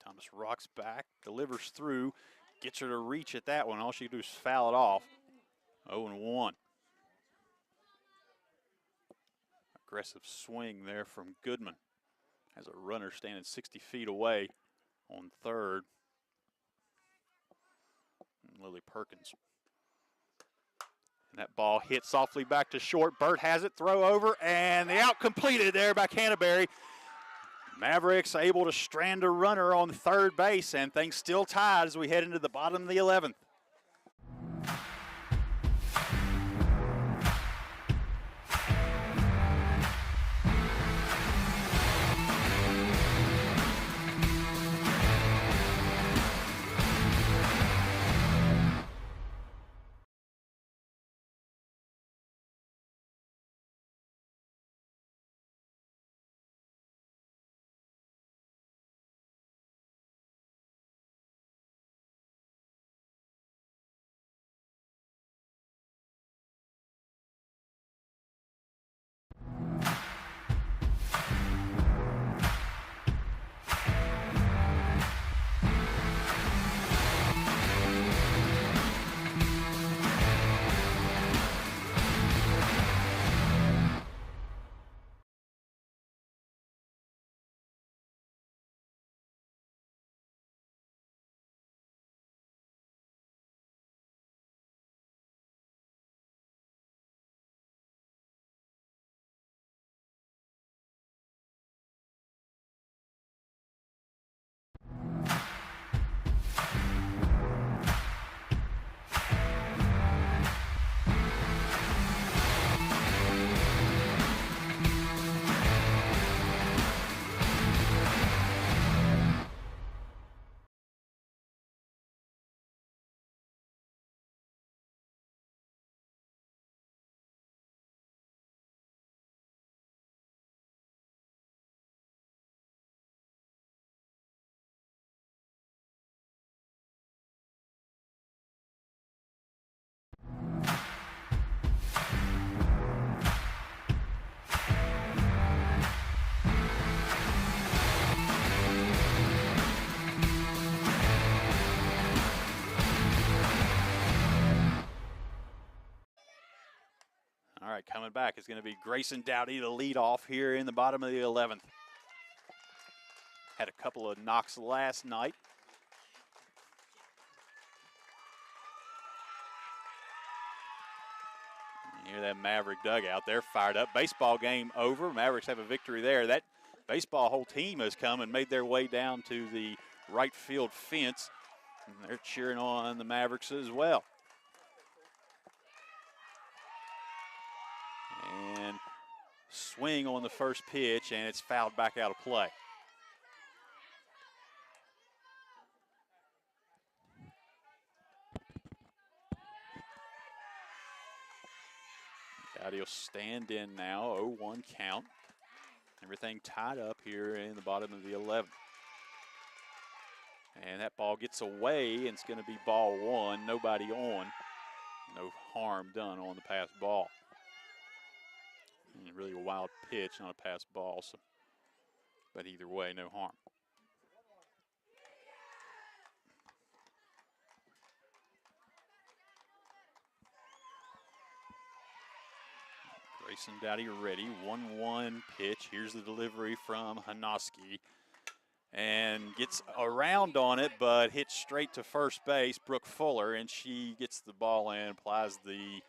Thomas rocks back, delivers through, gets her to reach at that one. All she can do is foul it off. 0-1. Aggressive swing there from Goodman. Has a runner standing 60 feet away on third. Lily Perkins And that ball hit softly back to short. Burt has it, throw over, and the out completed there by Canterbury. Mavericks able to strand a runner on third base, and things still tied as we head into the bottom of the 11th. All right, coming back is going to be Grayson Dowdy to lead off here in the bottom of the 11th. Had a couple of knocks last night. You hear that Maverick dugout. They're fired up. Baseball game over. Mavericks have a victory there. That baseball whole team has come and made their way down to the right field fence. And they're cheering on the Mavericks as well. And swing on the first pitch, and it's fouled back out of play. Dowdy will stand in now, 0-1 count. Everything tied up here in the bottom of the 11th. And that ball gets away, and it's going to be ball one, nobody on. No harm done on the pass ball. And really a wild pitch, not a pass ball, so, but either way, no harm. Grayson Dowdy ready, 1-1 pitch. Here's the delivery from Hanoski. And gets around on it, but hits straight to first base, Brooke Fuller, and she gets the ball in, applies the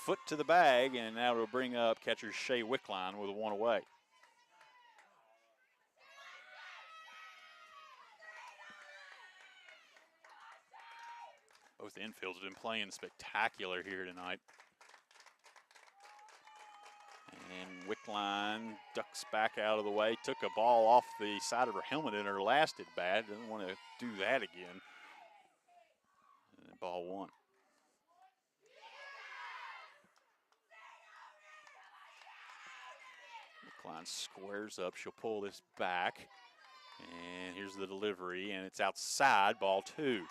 foot to the bag, and now it'll bring up catcher Shea Wickline with one away. Both infields have been playing spectacular here tonight. And Wickline ducks back out of the way, took a ball off the side of her helmet in her last at bat. Doesn't want to do that again. And ball one. Wickline squares up. She'll pull this back. And here's the delivery, and it's outside, ball two.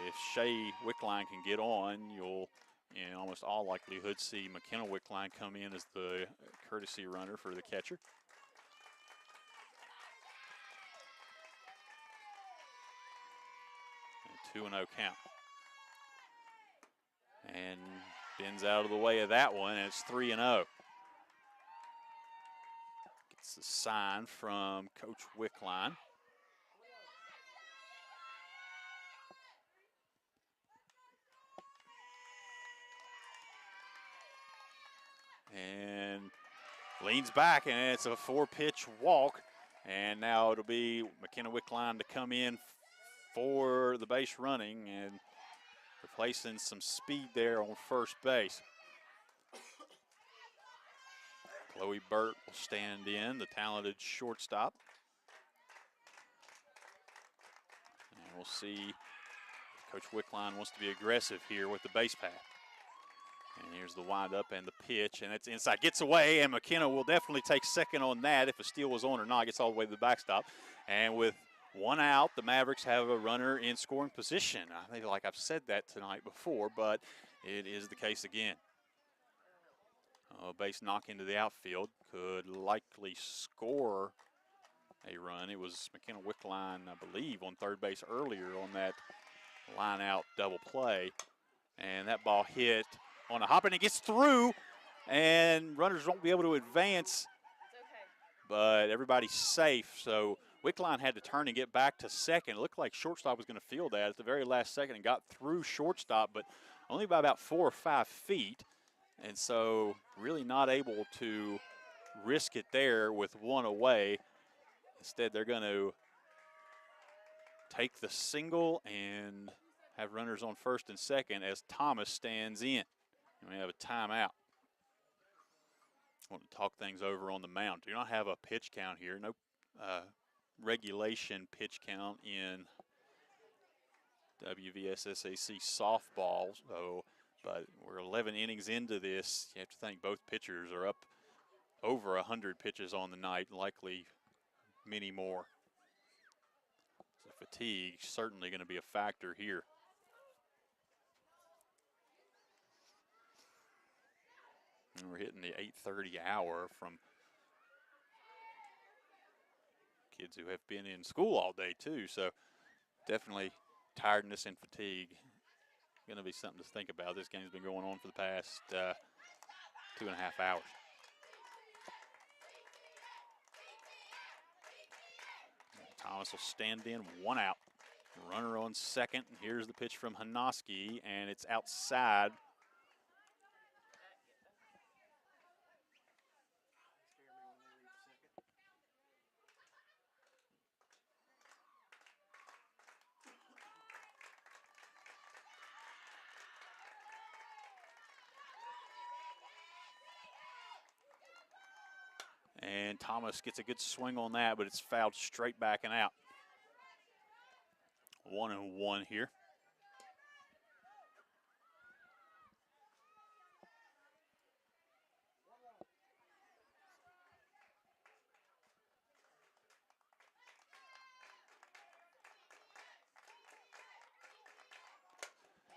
If Shea Wickline can get on, you'll in almost all likelihood see McKenna Wickline come in as the courtesy runner for the catcher. And 2-0 count. And bends out of the way of that one, and it's 3-0. Gets the sign from Coach Wickline. and leans back, and it's a 4-pitch walk. And now it'll be McKenna Wickline to come in for the base running and replacing some speed there on first base. Chloe Burt will stand in, the talented shortstop. And we'll see Coach Wickline wants to be aggressive here with the base path. And here's the windup and the pitch, and it's inside. Gets away, and McKenna will definitely take second on that if a steal was on or not. Gets all the way to the backstop. And with one out, the Mavericks have a runner in scoring position. I think, like I've said that tonight before, but it is the case again. A base knock into the outfield could likely score a run. It was McKenna Wickline, I believe, on third base earlier on that line out double play. And that ball hit on a hop, and it gets through, and runners won't be able to advance, but everybody's safe. So Wickline had to turn and get back to second. It looked like shortstop was going to field that at the very last second and got through shortstop, but only by about 4 or 5 feet. And so really not able to risk it there with one away. Instead, they're going to take the single and have runners on first and second as Thomas stands in. And we have a timeout. I want to talk things over on the mound. Do not have a pitch count here. No regulation pitch count in WVSSAC softball. So, but we're 11 innings into this. You have to think both pitchers are up over 100 pitches on the night, likely many more. So fatigue certainly going to be a factor here. And we're hitting the 8:30 hour from kids who have been in school all day too. So definitely tiredness and fatigue going to be something to think about. This game's been going on for the past 2.5 hours. Thomas will stand in, one out. Runner on second. And here's the pitch from Hanoski, and it's outside. And Thomas gets a good swing on that, but it's fouled straight back and out. 1-1 here.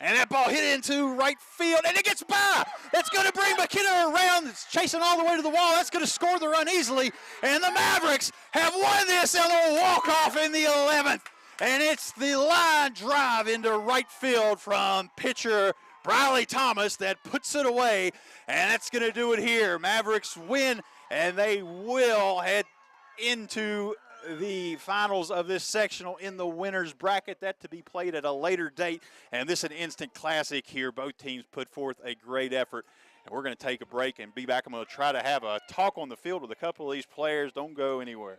And that ball hit into right field, and it gets by. That's going to bring McKenna around. It's chasing all the way to the wall. That's going to score the run easily. And the Mavericks have won this on a walk-off in the 11th. And it's the line drive into right field from pitcher Briley Thomas that puts it away. And that's going to do it here. Mavericks win, and they will head into the finals of this sectional in the winner's bracket. That to be played at a later date. And this is an instant classic here. Both teams put forth a great effort. And we're going to take a break and be back. I'm going to try to have a talk on the field with a couple of these players. Don't go anywhere.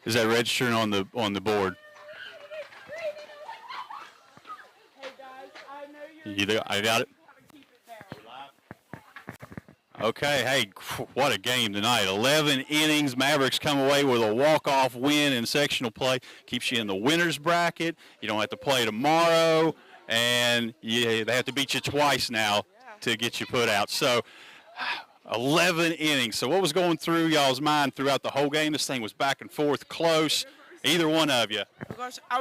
Is that registering on the board? Hey guys, I know you're. I got it. Keep it down. Okay, hey, what a game tonight. 11 innings. Mavericks come away with a walk-off win in sectional play. Keeps you in the winner's bracket. You don't have to play tomorrow, and they have to beat you twice now to get you put out. So 11 innings. So what was going through y'all's mind throughout the whole game? This thing was back and forth, close. Either one of you. Oh gosh, I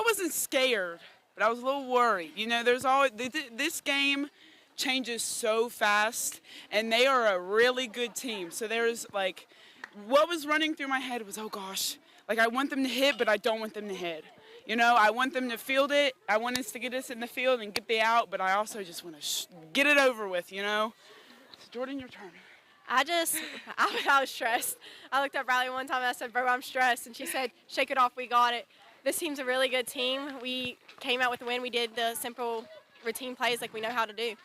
wasn't scared, but I was a little worried. You know, there's always this game changes so fast, and they are a really good team. So there's like, what was running through my head was, oh gosh, like I want them to hit, but I don't want them to hit. You know, I want them to field it. I want us to get us in the field and get the out, but I also just want to get it over with, you know. So Jordan, your turn. I was stressed. I looked up Riley one time and I said, bro, I'm stressed. And she said, shake it off, we got it. This team's a really good team. We came out with the win. We did the simple routine plays like we know how to do.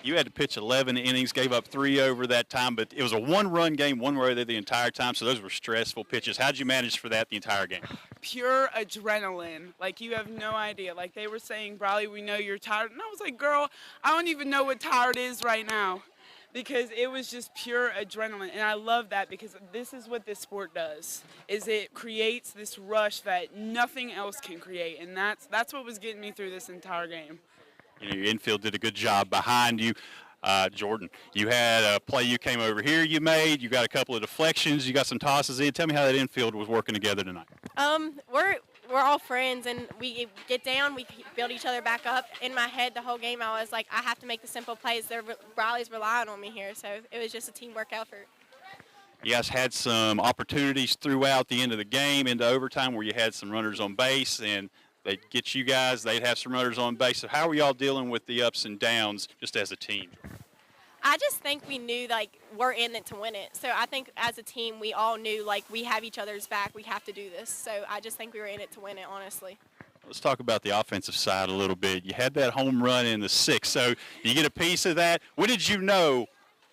You had to pitch 11 innings, gave up 3 over that time, but it was a one-run game, one way the entire time, so those were stressful pitches. How did you manage for that the entire game? Pure adrenaline. Like, you have no idea. Like, they were saying, Briley, we know you're tired. And I was like, girl, I don't even know what tired is right now, because it was just pure adrenaline. And I love that, because this is what this sport does, is it creates this rush that nothing else can create, and that's what was getting me through this entire game. You know, your infield did a good job behind you. Jordan, you had a play you came over here you made. You got a couple of deflections. You got some tosses in. Tell me how that infield was working together tonight. We're all friends, and we get down, we build each other back up. In my head the whole game I was like, I have to make the simple plays. Riley's relying on me here, so it was just a teamwork effort. You guys had some opportunities throughout the end of the game into overtime where you had some runners on base, and they'd get you guys, they'd have some runners on base. So how are y'all dealing with the ups and downs just as a team? I just think we knew, like, we're in it to win it. So I think as a team, we all knew, like, we have each other's back. We have to do this. So I just think we were in it to win it, honestly. Let's talk about the offensive side a little bit. You had that home run in the 6th, so you get a piece of that. When did you know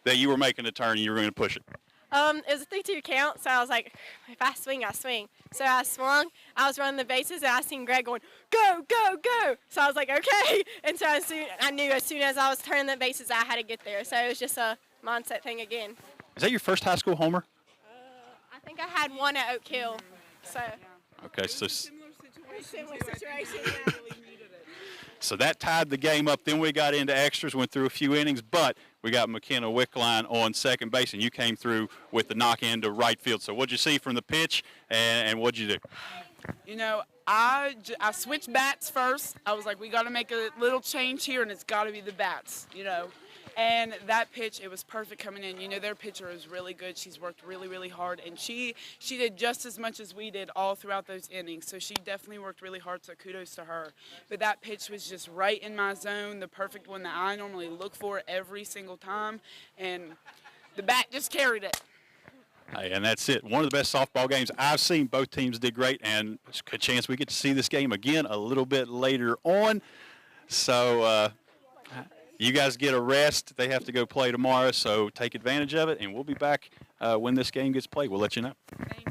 that you were making a turn and you were going to push it? It was a 3-2 count, so I was like, if I swing, I swing. So I swung, I was running the bases, and I seen Greg going, go, go, go. So I was like, okay. And so I knew as soon as I was turning the bases, I had to get there. So it was just a mindset thing again. Is that your first high school homer? I think I had one at Oak Hill. So. Okay, so Similar situation, yeah. So that tied the game up. Then we got into extras, went through a few innings, but we got McKenna Wickline on second base, and you came through with the knock in to right field. So what'd you see from the pitch, and what'd you do? You know, I switched bats first. I was like, we got to make a little change here, and it's got to be the bats, you know. And that pitch, it was perfect coming in. You know, their pitcher is really good. She's worked really, really hard, and she did just as much as we did all throughout those innings. So she definitely worked really hard, so kudos to her. But that pitch was just right in my zone, the perfect one that I normally look for every single time, and the bat just carried it. Hey, and that's it. One of the best softball games I've seen. Both teams did great, and there's a good chance we get to see this game again a little bit later on. So you guys get a rest. They have to go play tomorrow, so take advantage of it, and we'll be back when this game gets played. We'll let you know. Thank you.